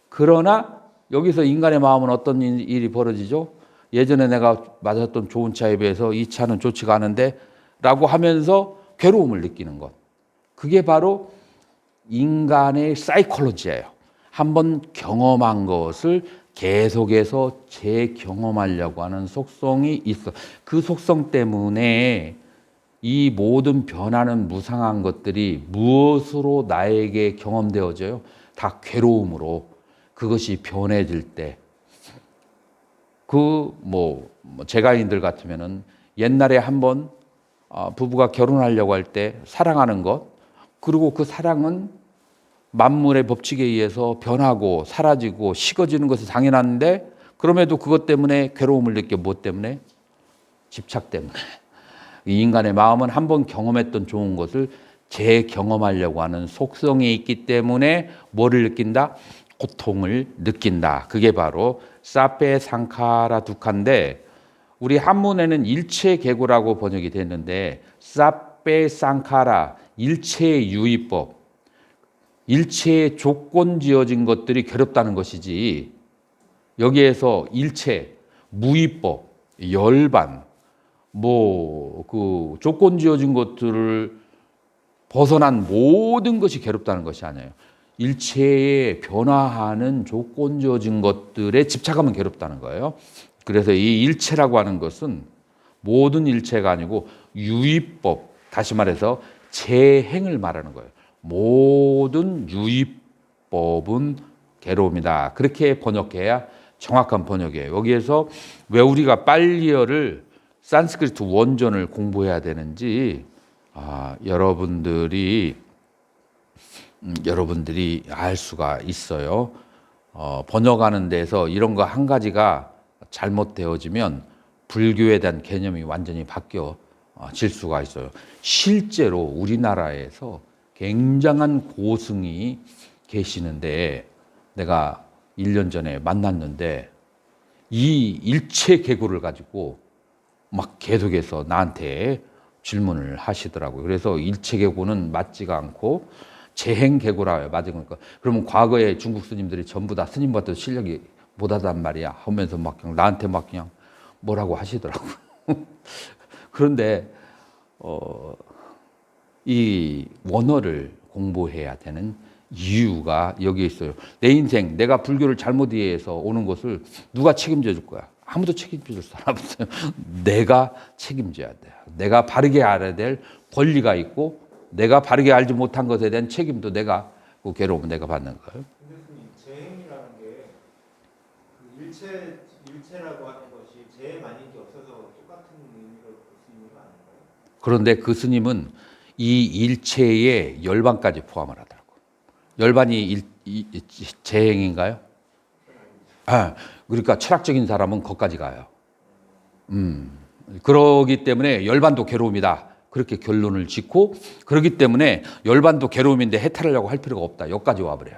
그러나 여기서 인간의 마음은 어떤 일이 벌어지죠? 예전에 내가 마셨던 좋은 차에 비해서 이 차는 좋지가 않은데 라고 하면서 괴로움을 느끼는 것. 그게 바로 인간의 사이콜로지예요. 한번 경험한 것을 계속해서 재경험하려고 하는 속성이 있어. 그 속성 때문에 이 모든 변화는 무상한 것들이 무엇으로 나에게 경험되어져요? 다 괴로움으로. 그것이 변해질 때. 제가인들 같으면은 옛날에 한번 부부가 결혼하려고 할 때 사랑하는 것, 그리고 그 사랑은 만물의 법칙에 의해서 변하고 사라지고 식어지는 것은 당연한데 그럼에도 그것 때문에 괴로움을 느껴. 무엇 때문에? 집착 때문에. 이 인간의 마음은 한번 경험했던 좋은 것을 재경험하려고 하는 속성이 있기 때문에 뭐를 느낀다? 고통을 느낀다. 그게 바로 사페 상카라 두카인데 우리 한문에는 일체계고라고 번역이 됐는데 사페 상카라 일체의 유의법, 일체의 조건 지어진 것들이 괴롭다는 것이지 여기에서 일체, 무의법, 열반, 그 조건 지어진 것들을 벗어난 모든 것이 괴롭다는 것이 아니에요. 일체에 변화하는 조건 지어진 것들에 집착하면 괴롭다는 거예요. 그래서 이 일체라고 하는 것은 모든 일체가 아니고 유의법, 다시 말해서 재행을 말하는 거예요. 모든 유의법은 괴로움이다. 그렇게 번역해야 정확한 번역이에요. 여기에서 왜 우리가 빨리어를 산스크리트 원전을 공부해야 되는지 여러분들이 알 수가 있어요. 번역하는 데서 이런 거 한 가지가 잘못되어지면 불교에 대한 개념이 완전히 바뀌어질 수가 있어요. 실제로 우리나라에서 굉장한 고승이 계시는데 내가 1년 전에 만났는데 이 일체계고를 가지고 막 계속해서 나한테 질문을 하시더라고요. 그래서 일체계고는 맞지가 않고 재행계고라 맞은 거니까 그러면 과거에 중국 스님들이 전부 다 스님보다 실력이 못하단 말이야 하면서 막 그냥 나한테 막 그냥 뭐라고 하시더라고요. 그런데 이 원어를 공부해야 되는 이유가 여기에 있어요. 내 인생, 내가 불교를 잘못 이해해서 오는 것을 누가 책임져 줄 거야? 아무도 책임져 줄 사람 없어요. 내가 책임져야 돼요. 내가 바르게 알아야 될 권리가 있고 내가 바르게 알지 못한 것에 대한 책임도 내가 그 괴로움은 내가 받는 거예요. 근데 재행이라는 게 그 일체라고 하는 것이 재행 아닌 게 없어서 똑같은 의미로 볼 수 있는 거 아닌가요? 그런데 그 스님은 이 일체에 열반까지 포함을 하더라고. 열반이 재행인가요? 그러니까 철학적인 사람은 거기까지 가요. 그러기 때문에 열반도 괴로움이다. 그렇게 결론을 짓고 그렇기 때문에 열반도 괴로움인데 해탈하려고 할 필요가 없다. 여기까지 와버려요.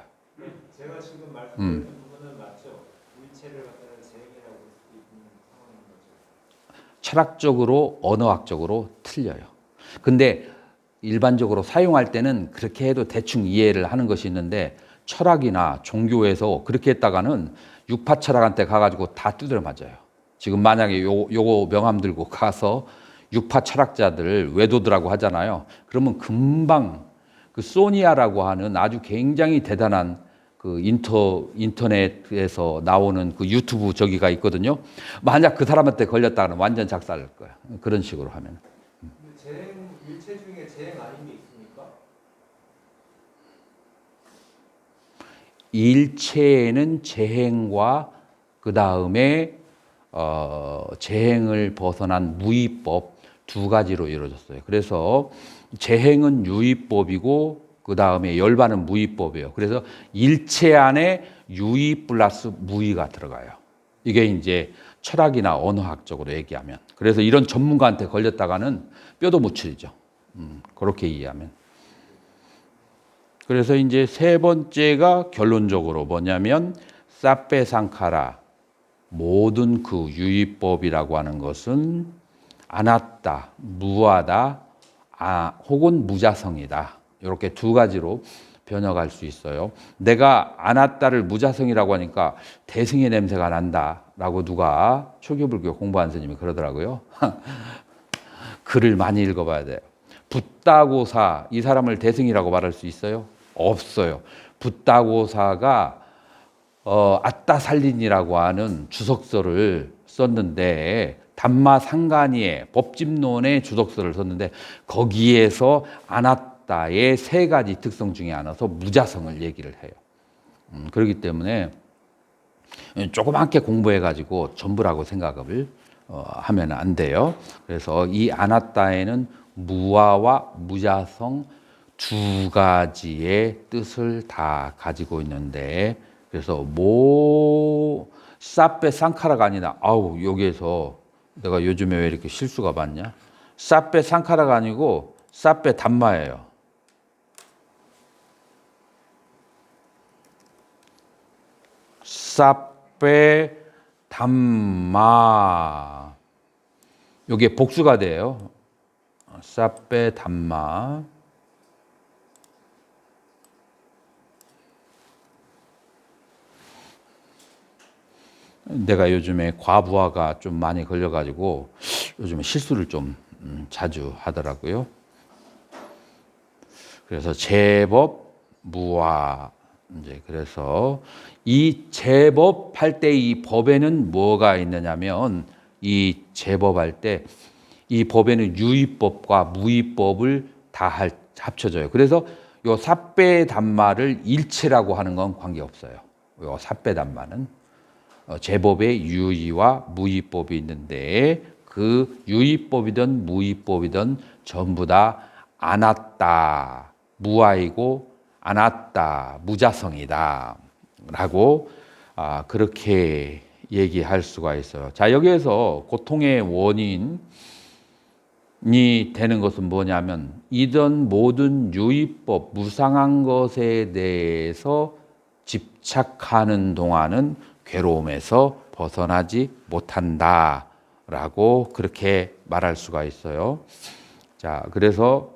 제가 지금 말씀드린 부분은 맞죠? 일체를 갖다가 재행이라고 볼 수 있는 상황인 거죠. 철학적으로 언어학적으로 틀려요. 근데 일반적으로 사용할 때는 그렇게 해도 대충 이해를 하는 것이 있는데 철학이나 종교에서 그렇게 했다가는 육파 철학한테 가가지고 다 두드려 맞아요. 지금 만약에 요거 명함 들고 가서 육파 철학자들 외도들하고 하잖아요. 그러면 금방 그 소니아라고 하는 아주 굉장히 대단한 그 인터넷에서 나오는 그 유튜브 저기가 있거든요. 만약 그 사람한테 걸렸다가는 완전 작살날 거야. 그런 식으로 하면. 근데 일체 중에 재행 아닌 게 있습니까? 일체에는 재행과 그 다음에 재행을 벗어난 무의법 두 가지로 이루어졌어요. 그래서 재행은 유의법이고 그 다음에 열반은 무의법이에요. 그래서 일체 안에 유의 플러스 무의가 들어가요. 이게 이제 철학이나 언어학적으로 얘기하면. 그래서 이런 전문가한테 걸렸다가는 뼈도 못 추리죠. 그렇게 이해하면. 그래서 이제 세 번째가 결론적으로 뭐냐면 사페 상카라 모든 그 유의법이라고 하는 것은 아나tta, 무하다, 혹은 무자성이다. 이렇게 두 가지로 번역할 수 있어요. 내가 아나tta를 무자성이라고 하니까 대승의 냄새가 난다라고 누가 초기불교 공부한 스님이 그러더라고요. 글을 많이 읽어봐야 돼요. 붓다고사 이 사람을 대승이라고 말할 수 있어요? 없어요. 붓다고사가 아따살린이라고 하는 주석서를 썼는데 담마상간이의 법집론의 주석서를 썼는데 거기에서 아나tta의 세 가지 특성 중에 하나서 무자성을 얘기를 해요. 그렇기 때문에 조그맣게 공부해가지고 전부라고 생각을 하면 안 돼요. 그래서 이 아나tta에는 무아와 무자성 두 가지의 뜻을 다 가지고 있는데 그래서 사페 상카라가 아니라 여기에서 내가 요즘에 왜 이렇게 실수가 많냐? 사페 상카라가 아니고 사페 담마예요. 사페 담마. 요게 복수가 돼요. 사페 담마. 내가 요즘에 과부하가 좀 많이 걸려가지고 요즘에 실수를 좀 자주 하더라고요. 그래서 제법 무아. 이제 그래서 이 제법할 때 이 법에는 뭐가 있느냐면 이 제법할 때 이 법에는 유의법과 무의법을 다 합쳐져요. 그래서 요 삿배 단마를 일체라고 하는 건 관계없어요. 요 삿배 단마는 제법에 유의와 무의법이 있는데 그 유의법이든 무의법이든 전부 다 아나따, 무아이고 아나따, 무자성이다 라고 그렇게 얘기할 수가 있어요. 자, 여기에서 고통의 원인이 되는 것은 뭐냐면 이런 모든 유의법, 무상한 것에 대해서 집착하는 동안은 괴로움에서 벗어나지 못한다라고 그렇게 말할 수가 있어요. 자, 그래서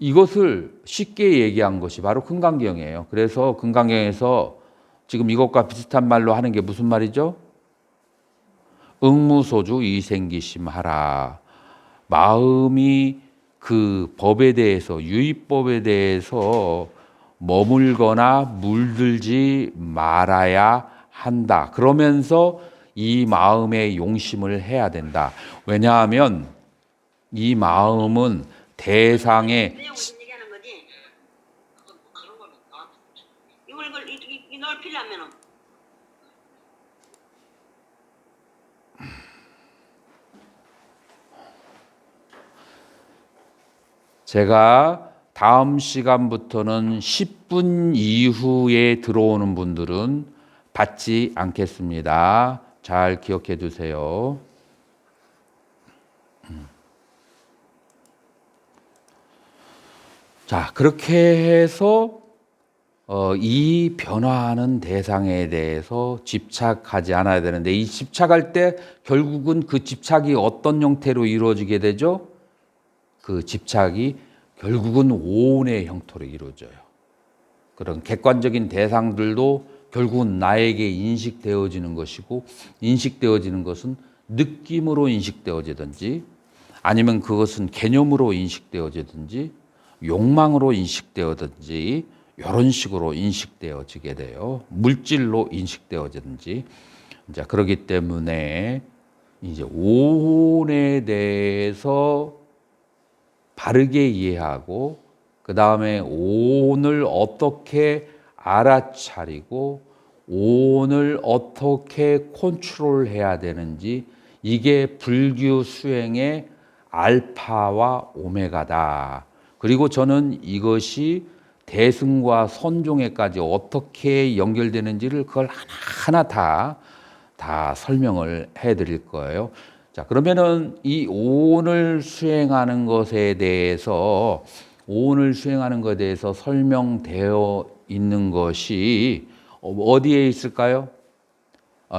이것을 쉽게 얘기한 것이 바로 금강경이에요. 그래서 금강경에서 지금 이것과 비슷한 말로 하는 게 무슨 말이죠? 응무소주 이생기심하라. 마음이 그 법에 대해서, 유의법에 대해서 머물거나 물들지 말아야 한다. 그러면서 이 마음의 용심을 해야 된다. 왜냐하면 이 마음은 대상의 얘기하는 거지. 그런 거는 이걸 이 넓히려면은 제가 다음 시간부터는 10분 이후에 들어오는 분들은 받지 않겠습니다. 잘 기억해 두세요. 자, 그렇게 해서 이 변화하는 대상에 대해서 집착하지 않아야 되는데 이 집착할 때 결국은 그 집착이 어떤 형태로 이루어지게 되죠? 그 집착이 결국은 오온의 형태로 이루어져요. 그런 객관적인 대상들도 결국은 나에게 인식되어지는 것이고 인식되어지는 것은 느낌으로 인식되어지든지 아니면 그것은 개념으로 인식되어지든지 욕망으로 인식되어지든지 이런 식으로 인식되어지게 돼요. 물질로 인식되어지든지. 자, 그렇기 때문에 이제 오온에 대해서 바르게 이해하고 그 다음에 오온을 어떻게 알아차리고 오온을 어떻게 컨트롤해야 되는지 이게 불교 수행의 알파와 오메가다. 그리고 저는 이것이 대승과 선종에까지 어떻게 연결되는지를 그걸 하나하나 다 설명을 해드릴 거예요. 자, 그러면은 이 오온을 수행하는 것에 대해서 설명되어 있는 것이 어디에 있을까요?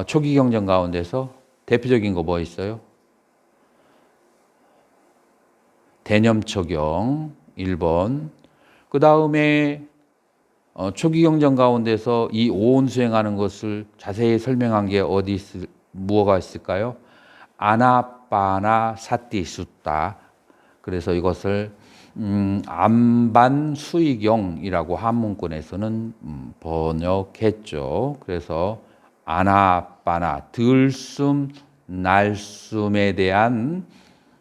초기 경전 가운데서 대표적인 거 뭐 있어요? 대념초경 1번. 그 다음에 초기 경전 가운데서 이 오온 수행하는 것을 자세히 설명한 게 무엇가 있을까요? 아나빠나 사띠 숫다. 그래서 이것을 안반수의경이라고 한문권에서는 번역했죠. 그래서 아나빠나 들숨 날숨에 대한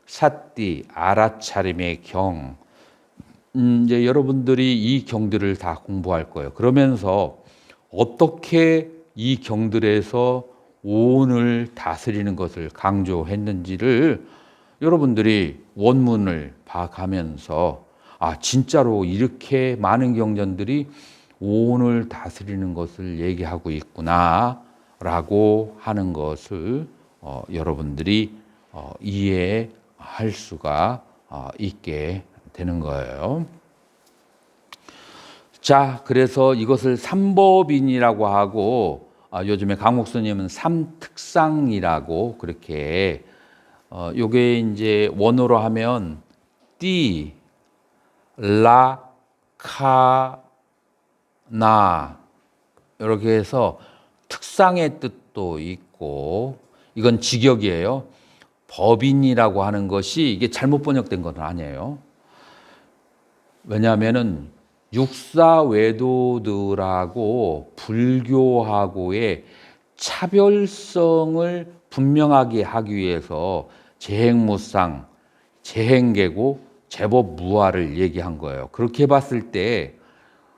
사띠 알아차림의 경. 이제 여러분들이 이 경들을 다 공부할 거예요. 그러면서 어떻게 이 경들에서 오온을 다스리는 것을 강조했는지를 여러분들이 원문을 봐가면서 진짜로 이렇게 많은 경전들이 오온을 다스리는 것을 얘기하고 있구나라고 하는 것을 여러분들이 이해할 수가 있게 되는 거예요. 자, 그래서 이것을 삼법인이라고 하고 요즘에 강목 스님은 삼특상이라고 그렇게 요게 이제 원어로 하면 띠, 라, 카, 나 이렇게 해서 특상의 뜻도 있고 이건 직역이에요. 법인이라고 하는 것이 이게 잘못 번역된 건 아니에요. 왜냐하면은 육사외도들하고 불교하고의 차별성을 분명하게 하기 위해서 재행무상, 재행계고, 제법무화를 얘기한 거예요. 그렇게 봤을 때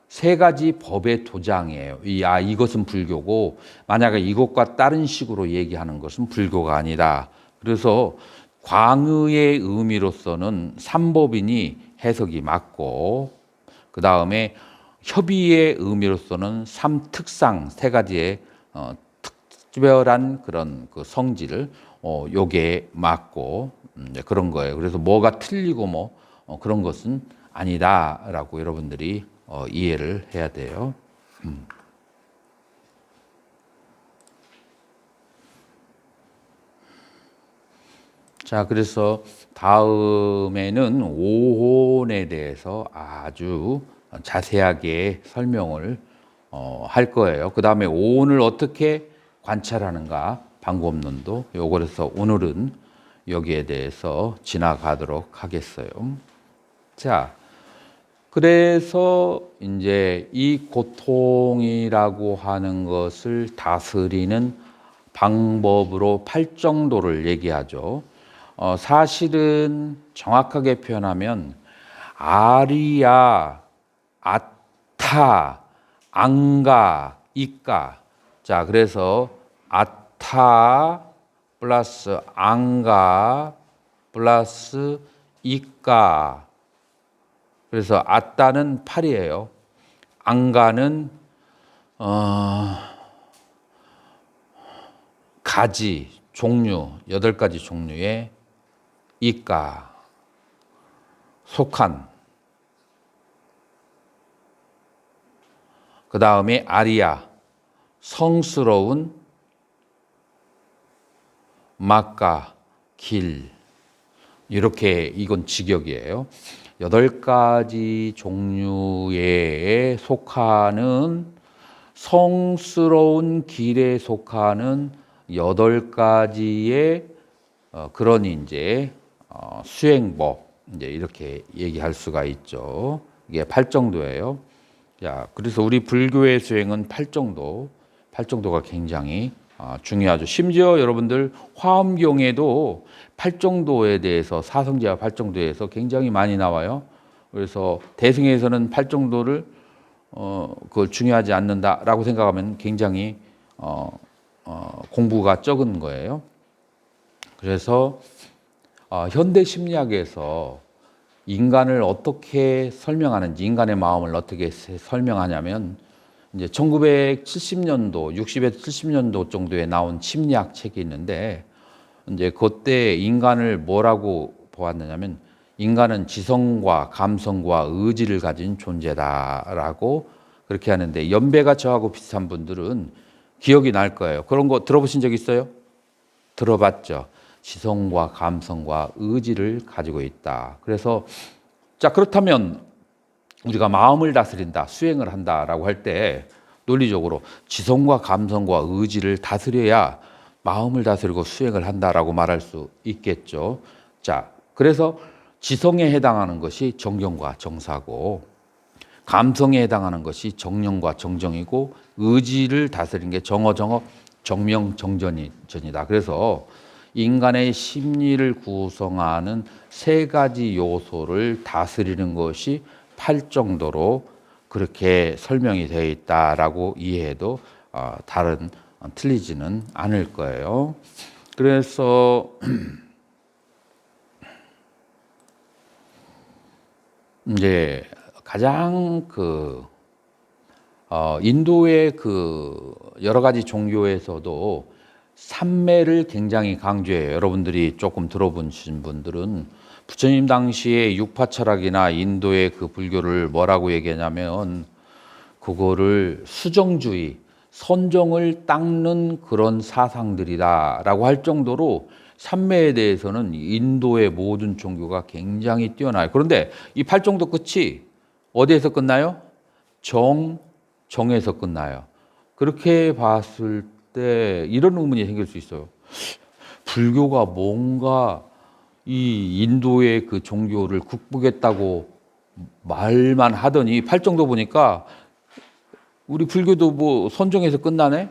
세 가지 법의 도장이에요. 이것은 불교고 만약에 이것과 다른 식으로 얘기하는 것은 불교가 아니다. 그래서 광의의 의미로서는 삼법인이 해석이 맞고 그 다음에 협의의 의미로서는 삼특상 세 가지의 특별한 그런 그 성질 요게 맞고 그런 거예요. 그래서 뭐가 틀리고 뭐 그런 것은 아니다라고 여러분들이 이해를 해야 돼요. 자, 그래서 다음에는 오혼에 대해서 아주 자세하게 설명을 할 거예요. 그 다음에 오혼을 어떻게 관찰하는가 방법론도 요거라서 오늘은 여기에 대해서 지나가도록 하겠어요. 자, 그래서 이제 이 고통이라고 하는 것을 다스리는 방법으로 팔정도를 얘기하죠. 사실은 정확하게 표현하면 아리야, 아타, 앙가, 이까. 자, 그래서 아타 플러스 앙가 플러스 이까. 그래서 아따는 8이에요. 앙가는 가지, 종류, 8가지 종류의 이까, 속한. 그 다음에 아리야, 성스러운, 막가, 길. 이렇게 이건 직역이에요. 8가지 종류에 속하는 성스러운 길에 속하는 8가지의 그런 이제 수행법 이제 이렇게 얘기할 수가 있죠. 이게 팔정도예요. 자, 그래서 우리 불교의 수행은 팔정도가 굉장히 중요하죠. 심지어 여러분들 화엄경에도 팔정도에 대해서 사성제와 팔정도에 대해서 굉장히 많이 나와요. 그래서 대승에서는 팔정도를 그걸 중요하지 않는다라고 생각하면 굉장히 공부가 적은 거예요. 그래서 현대 심리학에서 인간을 어떻게 설명하는지, 인간의 마음을 어떻게 설명하냐면 이제 1970년도, 60에서 70년도 정도에 나온 심리학 책이 있는데 이제 그때 인간을 뭐라고 보았느냐면 인간은 지성과 감성과 의지를 가진 존재다라고 그렇게 하는데 연배가 저하고 비슷한 분들은 기억이 날 거예요. 그런 거 들어보신 적 있어요? 들어봤죠. 지성과 감성과 의지를 가지고 있다. 그래서 자, 그렇다면 우리가 마음을 다스린다, 수행을 한다라고 할 때 논리적으로 지성과 감성과 의지를 다스려야 마음을 다스리고 수행을 한다라고 말할 수 있겠죠. 자, 그래서 지성에 해당하는 것이 정경과 정사고 감성에 해당하는 것이 정령과 정정이고 의지를 다스리는 게 정어, 정명, 정전이다. 그래서 인간의 심리를 구성하는 3가지 요소를 다스리는 것이 팔정도로 그렇게 설명이 되어 있다라고 이해해도 틀리지는 않을 거예요. 그래서 이제 가장 인도의 여러 가지 종교에서도 삼매를 굉장히 강조해요. 여러분들이 조금 들어보신 분들은 부처님 당시에 육파철학이나 인도의 그 불교를 뭐라고 얘기하냐면 그거를 수정주의, 선정을 닦는 그런 사상들이다라고 할 정도로 삼매에 대해서는 인도의 모든 종교가 굉장히 뛰어나요. 그런데 이 팔정도 끝이 어디에서 끝나요? 정에서 끝나요. 그렇게 봤을 때 이런 의문이 생길 수 있어요. 불교가 뭔가 이 인도의 그 종교를 극복했다고 말만 하더니 팔정도 보니까 우리 불교도 뭐 선정에서 끝나네?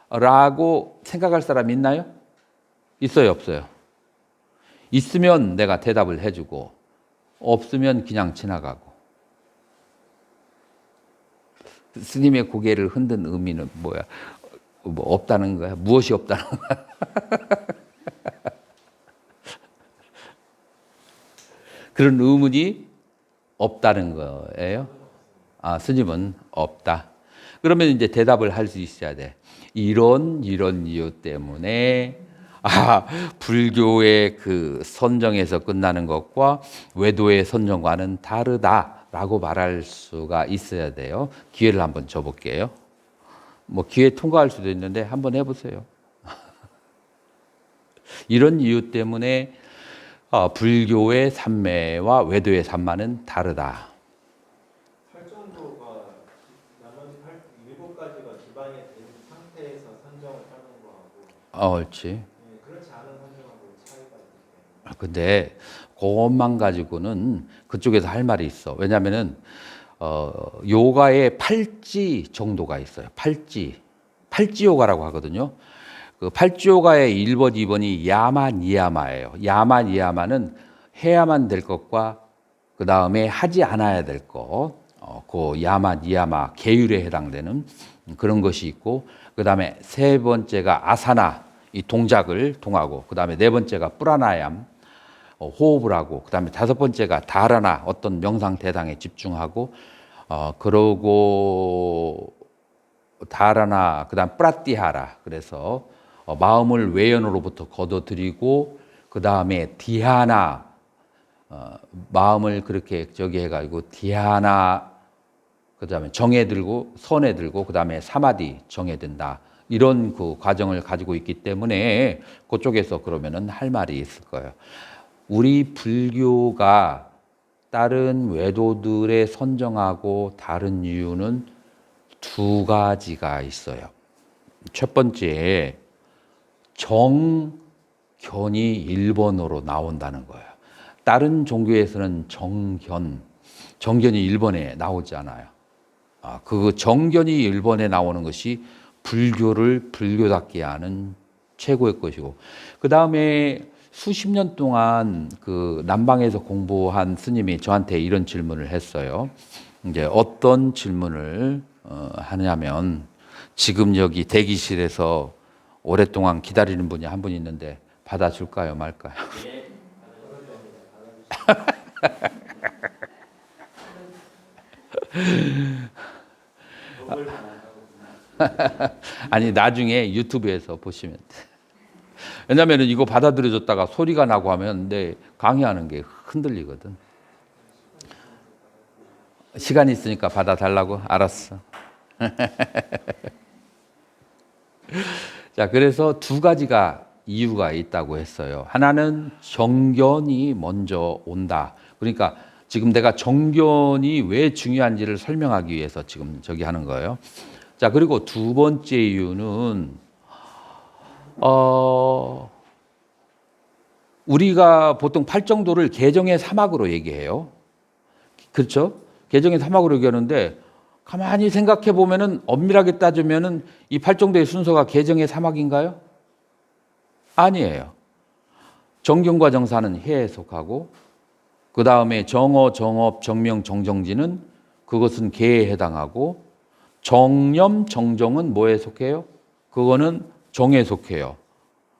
라고 생각할 사람 있나요? 있어요, 없어요? 있으면 내가 대답을 해주고 없으면 그냥 지나가고. 스님의 고개를 흔든 의미는 뭐야? 뭐 없다는 거야? 무엇이 없다는 거야? 그런 의문이 없다는 거예요. 아, 스님은 없다. 그러면 이제 대답을 할 수 있어야 돼. 이런 이유 때문에 불교의 그 선정에서 끝나는 것과 외도의 선정과는 다르다라고 말할 수가 있어야 돼요. 기회를 한번 줘볼게요. 뭐 기회 통과할 수도 있는데 한번 해보세요. 이런 이유 때문에 불교의 삼매와 외도의 삼마는 다르다. 팔정도가 나머지 일곱 가지가 기반이 된 상태에서 선정을 하는 거하고 옳지. 그렇지 않은 선정하고 차이가 있기 때문에. 근데 그것만 가지고는 그쪽에서 할 말이 있어. 왜냐하면은 요가의 팔찌 정도가 있어요. 팔찌 요가라고 하거든요. 그 팔찌 요가의 1번, 2번이 야마 니야마예요. 야마 니야마는 해야만 될 것과 그 다음에 하지 않아야 될 것, 그 야마 니야마 계율에 해당되는 그런 것이 있고, 그 다음에 세 번째가 아사나, 이 동작을 통하고, 그 다음에 네 번째가 프라나얌, 호흡을 하고, 그 다음에 다섯 번째가 다라나, 어떤 명상 대상에 집중하고, 그러고 다라나, 그 다음 프라티하라, 그래서 마음을 외연으로부터 걷어들이고, 그 다음에 디하나, 마음을 그렇게 해가지고 디하나, 그 다음에 정에 들고, 선에 들고, 그 다음에 사마디, 정에 든다. 이런 그 과정을 가지고 있기 때문에 그쪽에서 그러면은 할 말이 있을 거예요. 우리 불교가 다른 외도들의 선정하고 다른 이유는 두 가지가 있어요. 첫 번째, 정견이 1번으로 나온다는 거예요. 다른 종교에서는 정견이 1번에 나오지 않아요. 그 정견이 1번에 나오는 것이 불교를 불교답게 하는 최고의 것이고, 그 다음에 수십 년 동안 그 남방에서 공부한 스님이 저한테 이런 질문을 했어요. 이제 어떤 질문을 하냐면, 지금 여기 대기실에서 오랫동안 기다리는 분이 한 분 있는데 받아줄까요, 말까요? 아니, 나중에 유튜브에서 보시면 돼. 왜냐하면 이거 받아들여줬다가 소리가 나고 하면 내 강의하는 게 흔들리거든. 시간이 있으니까 받아달라고? 알았어. 자, 그래서 두 가지가 이유가 있다고 했어요. 하나는 정견이 먼저 온다. 그러니까 지금 내가 정견이 왜 중요한지를 설명하기 위해서 지금 저기 하는 거예요. 자, 그리고 두 번째 이유는 우리가 보통 팔정도를 개정의 사막으로 얘기해요. 그렇죠? 개정의 사막으로 얘기하는데 가만히 생각해 보면은 엄밀하게 따지면은 이 팔정도의 순서가 개정의 사막인가요? 아니에요. 정경과 정사는 해에 속하고, 그 다음에 정어, 정업, 정명, 정정지는 그것은 계에 해당하고, 정념, 정정은 뭐에 속해요? 그거는 정에 속해요.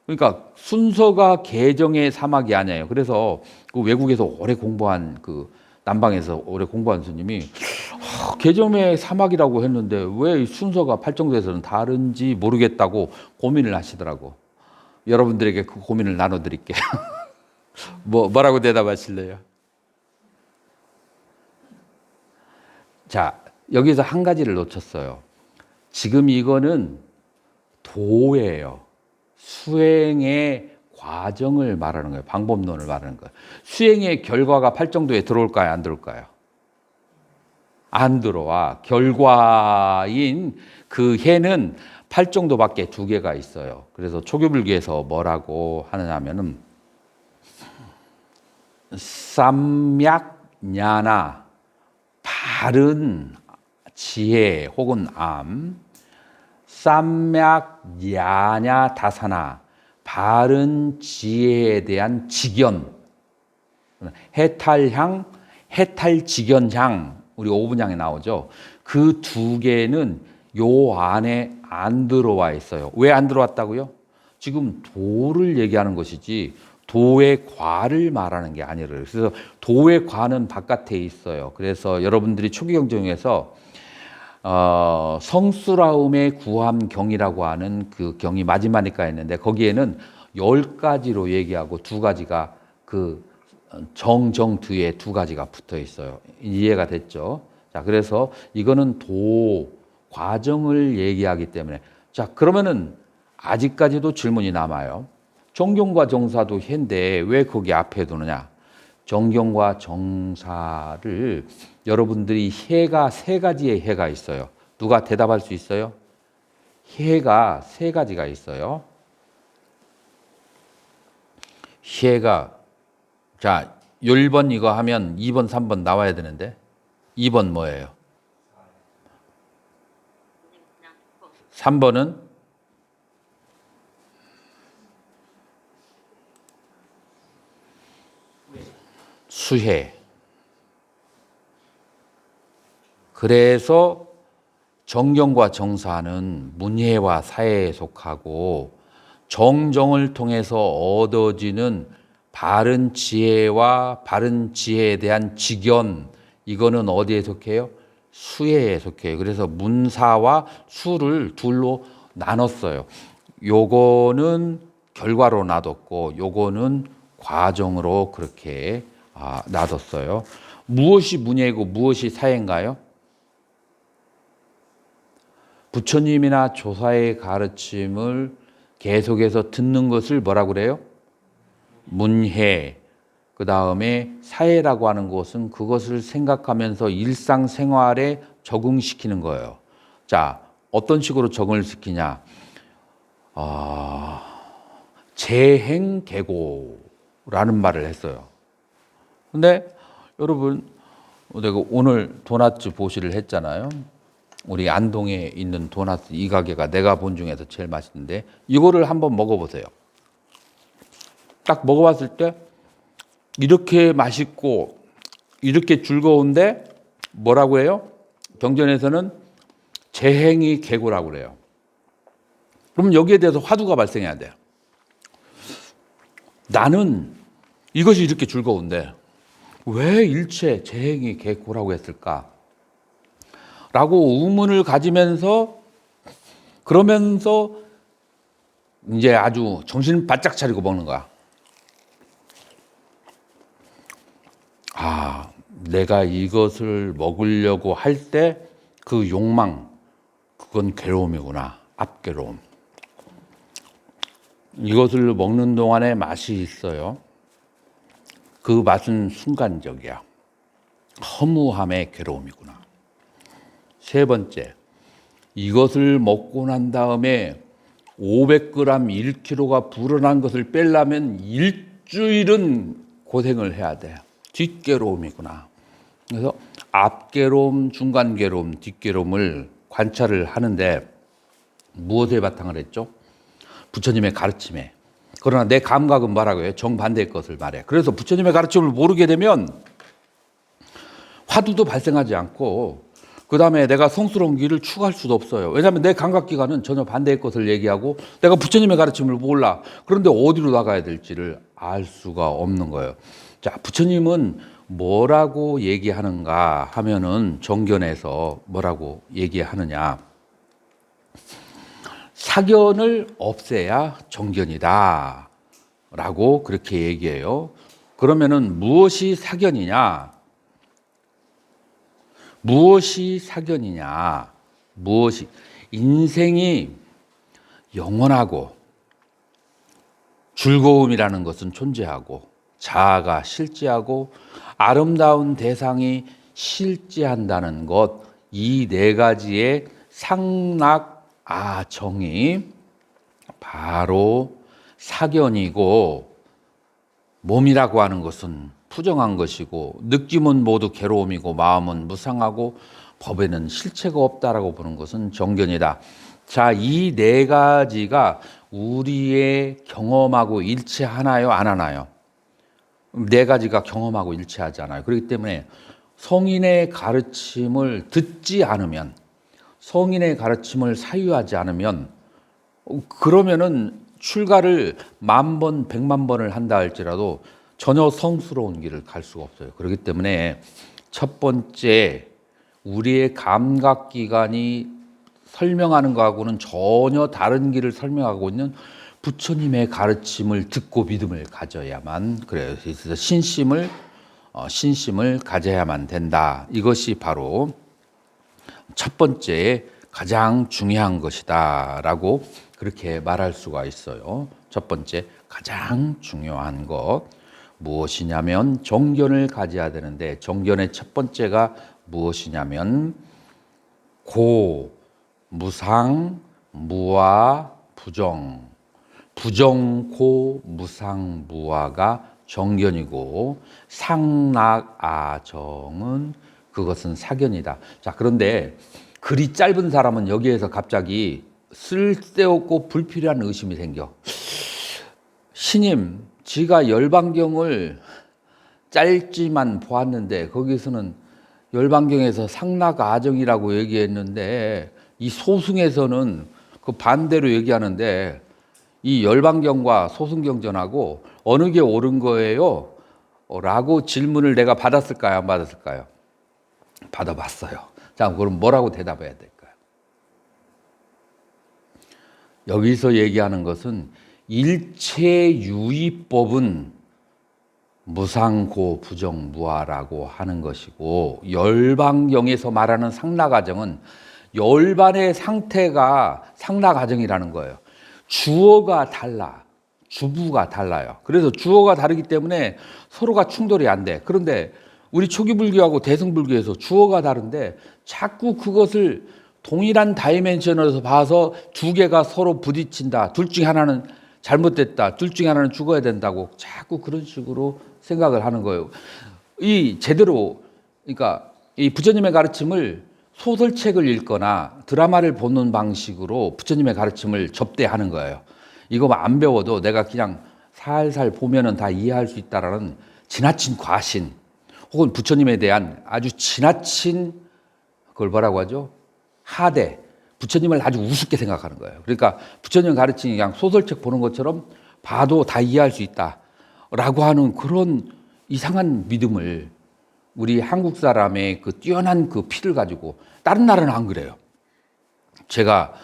그러니까 순서가 개정의 사막이 아니에요. 그래서 그 외국에서 오래 공부한 그 남방에서 오래 공부한 스님이 개정의 사막이라고 했는데 왜 순서가 팔정도에서는 다른지 모르겠다고 고민을 하시더라고. 여러분들에게 그 고민을 나눠드릴게요. 뭐라고 대답하실래요? 자, 여기서 한 가지를 놓쳤어요. 지금 이거는 도예요. 수행의 과정을 말하는 거예요. 방법론을 말하는 거예요. 수행의 결과가 팔정도에 들어올까요? 안 들어올까요? 안 들어와. 결과인 그 해는 팔정도밖에 두 개가 있어요. 그래서 초교불교에서 뭐라고 하느냐 하면은 쌈약냐나 바른 지혜 혹은 암, 쌈약야냐 다사나 바른 지혜에 대한 직연, 해탈향, 해탈직연향, 우리 오분향에 나오죠. 그 두 개는 요 안에 안 들어와 있어요. 왜 안 들어왔다고요? 지금 도를 얘기하는 것이지 도의 과를 말하는 게 아니래요. 그래서 도의 과는 바깥에 있어요. 그래서 여러분들이 초기 경전에서 성수라움의 구함경이라고 하는 그 경이 마지막에 있는데 거기에는 10가지로 얘기하고 2가지가 그 정정 뒤에 2가지가 붙어 있어요. 이해가 됐죠? 자, 그래서 이거는 도 과정을 얘기하기 때문에 자, 그러면은 아직까지도 질문이 남아요. 정경과 정사도 해인데 왜 거기 앞에 두느냐? 정경과 정사를 여러분들이 해가 3가지의 해가 있어요. 누가 대답할 수 있어요? 해가 3가지가 있어요. 해가 자 1번 이거 하면 2번 3번 나와야 되는데 2번 뭐예요? 3번은 수해. 그래서 정경과 정사는 문해와 사해에 속하고 정정을 통해서 얻어지는 바른 지혜와 바른 지혜에 대한 직연, 이거는 어디에 속해요? 수해에 속해요. 그래서 문사와 수를 둘로 나눴어요. 요거는 결과로 놔뒀고 요거는 과정으로 그렇게 놔뒀어요. 무엇이 문예이고 무엇이 사예인가요? 부처님이나 조사의 가르침을 계속해서 듣는 것을 뭐라고 그래요? 문해. 그 다음에 사예라고 하는 것은 그것을 생각하면서 일상생활에 적응시키는 거예요. 자, 어떤 식으로 적응을 시키냐? 재행계고라는 말을 했어요. 근데 여러분, 내가 오늘 도넛 보시를 했잖아요. 우리 안동에 있는 도넛 이 가게가 내가 본 중에서 제일 맛있는데 이거를 한번 먹어보세요. 딱 먹어봤을 때 이렇게 맛있고 이렇게 즐거운데 뭐라고 해요? 경전에서는 재행이 계고라고 그래요. 그럼 여기에 대해서 화두가 발생해야 돼요. 나는 이것이 이렇게 즐거운데 왜 일체 재행이 계고라고 했을까? 라고 의문을 가지면서 그러면서 이제 아주 정신 바짝 차리고 먹는 거야. 내가 이것을 먹으려고 할 때 그 욕망, 그건 괴로움이구나. 앞괴로움. 이것을 먹는 동안에 맛이 있어요. 그 맛은 순간적이야. 허무함의 괴로움이구나. 3번째, 이것을 먹고 난 다음에 500g 1kg가 불어난 것을 빼려면 일주일은 고생을 해야 돼. 뒷괴로움이구나. 그래서 앞괴로움, 중간괴로움, 뒷괴로움을 관찰을 하는데 무엇에 바탕을 했죠? 부처님의 가르침에. 그러나 내 감각은 뭐라고 해요? 정반대의 것을 말해. 그래서 부처님의 가르침을 모르게 되면 화두도 발생하지 않고 그 다음에 내가 성스러운 길을 추구할 수도 없어요. 왜냐하면 내 감각기관은 전혀 반대의 것을 얘기하고 내가 부처님의 가르침을 몰라. 그런데 어디로 나가야 될지를 알 수가 없는 거예요. 자, 부처님은 뭐라고 얘기하는가 하면은 정견에서 뭐라고 얘기하느냐. 사견을 없애야 정견이다. 라고 그렇게 얘기해요. 그러면은 무엇이 사견이냐? 무엇이 사견이냐? 무엇이 인생이 영원하고 즐거움이라는 것은 존재하고 자아가 실제하고 아름다운 대상이 실제한다는 것, 이 네 가지의 상락아정이 바로 사견이고, 몸이라고 하는 것은 부정한 것이고 느낌은 모두 괴로움이고 마음은 무상하고 법에는 실체가 없다라고 보는 것은 정견이다. 자, 이 네 가지가 우리의 경험하고 일치하나요, 안 하나요? 네 가지가 경험하고 일치하지 않아요. 그렇기 때문에 성인의 가르침을 듣지 않으면, 성인의 가르침을 사유하지 않으면, 그러면은 출가를 10,000번, 1,000,000번을 한다 할지라도 전혀 성스러운 길을 갈 수가 없어요. 그렇기 때문에 첫 번째, 우리의 감각기관이 설명하는 것하고는 전혀 다른 길을 설명하고 있는 부처님의 가르침을 듣고 믿음을 가져야만, 그래요. 그래서 신심을 가져야만 된다. 이것이 바로 첫 번째 가장 중요한 것이다라고 그렇게 말할 수가 있어요. 첫 번째 가장 중요한 것 무엇이냐면 정견을 가져야 되는데, 정견의 첫 번째가 무엇이냐면 고, 무상, 무아, 부정. 부정고, 무상, 무아가 정견이고 상락아정은 그것은 사견이다. 자, 그런데 글이 짧은 사람은 여기에서 갑자기 쓸데없고 불필요한 의심이 생겨. 스님, 지가 열반경을 짧지만 보았는데 거기서는 열반경에서 상락아정이라고 얘기했는데 이 소승에서는 그 반대로 얘기하는데 이 열반경과 소승경전하고 어느 게 옳은 거예요? 라고 질문을 내가 받았을까요? 안 받았을까요? 받아봤어요. 자, 그럼 뭐라고 대답해야 될까요? 여기서 얘기하는 것은 일체유의법은 무상고 부정무아라고 하는 것이고, 열반경에서 말하는 상락아정은 열반의 상태가 상락아정이라는 거예요. 주어가 달라. 주부가 달라요. 그래서 주어가 다르기 때문에 서로가 충돌이 안 돼. 그런데 우리 초기불교하고 대승불교에서 주어가 다른데 자꾸 그것을 동일한 다이멘션에서 봐서 두 개가 서로 부딪힌다. 둘 중에 하나는 잘못됐다. 둘 중에 하나는 죽어야 된다고 자꾸 그런 식으로 생각을 하는 거예요. 이 제대로, 그러니까 이 부처님의 가르침을 소설책을 읽거나 드라마를 보는 방식으로 부처님의 가르침을 접대하는 거예요. 이거 안 배워도 내가 그냥 살살 보면은 다 이해할 수 있다라는 지나친 과신, 혹은 부처님에 대한 아주 지나친, 그걸 뭐라고 하죠? 하대. 부처님을 아주 우습게 생각하는 거예요. 그러니까 부처님 가르침이 그냥 소설책 보는 것처럼 봐도 다 이해할 수 있다라고 하는 그런 이상한 믿음을, 우리 한국 사람의 그 뛰어난 그 피를 가지고, 다른 나라는 안 그래요. 제가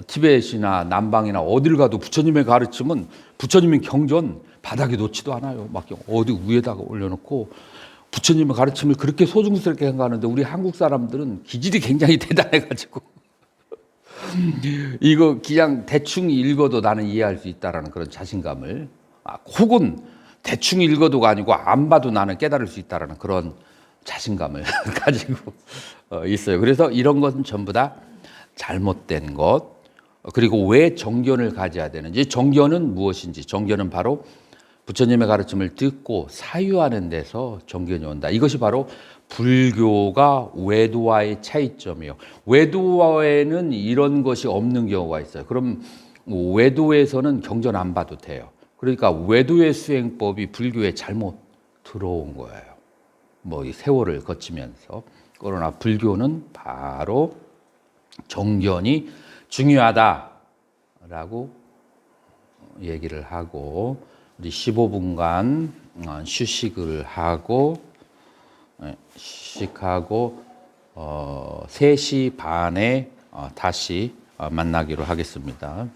티벳이나 남방이나 어딜 가도 부처님의 가르침은, 부처님의 경전 바닥에 놓지도 않아요. 막 어디 위에다가 올려놓고 부처님의 가르침을 그렇게 소중스럽게 생각하는데, 우리 한국 사람들은 기질이 굉장히 대단해가지고 이거 그냥 대충 읽어도 나는 이해할 수 있다라는 그런 자신감을, 혹은 대충 읽어도가 아니고 안 봐도 나는 깨달을 수 있다라는 그런 자신감을 가지고 있어요. 그래서 이런 것은 전부 다 잘못된 것. 그리고 왜 정견을 가져야 되는지, 정견은 무엇인지, 정견은 바로 부처님의 가르침을 듣고 사유하는 데서 정견이 온다. 이것이 바로 불교가 외도와의 차이점이에요. 외도에는 이런 것이 없는 경우가 있어요. 그럼 외도에서는 경전 안 봐도 돼요. 그러니까 외도의 수행법이 불교에 잘못 들어온 거예요. 뭐 이 세월을 거치면서. 그러나 불교는 바로 정견이 중요하다라고 얘기를 하고, 우리 15분간 휴식을 하고, 휴식하고 3시 반에 다시 만나기로 하겠습니다.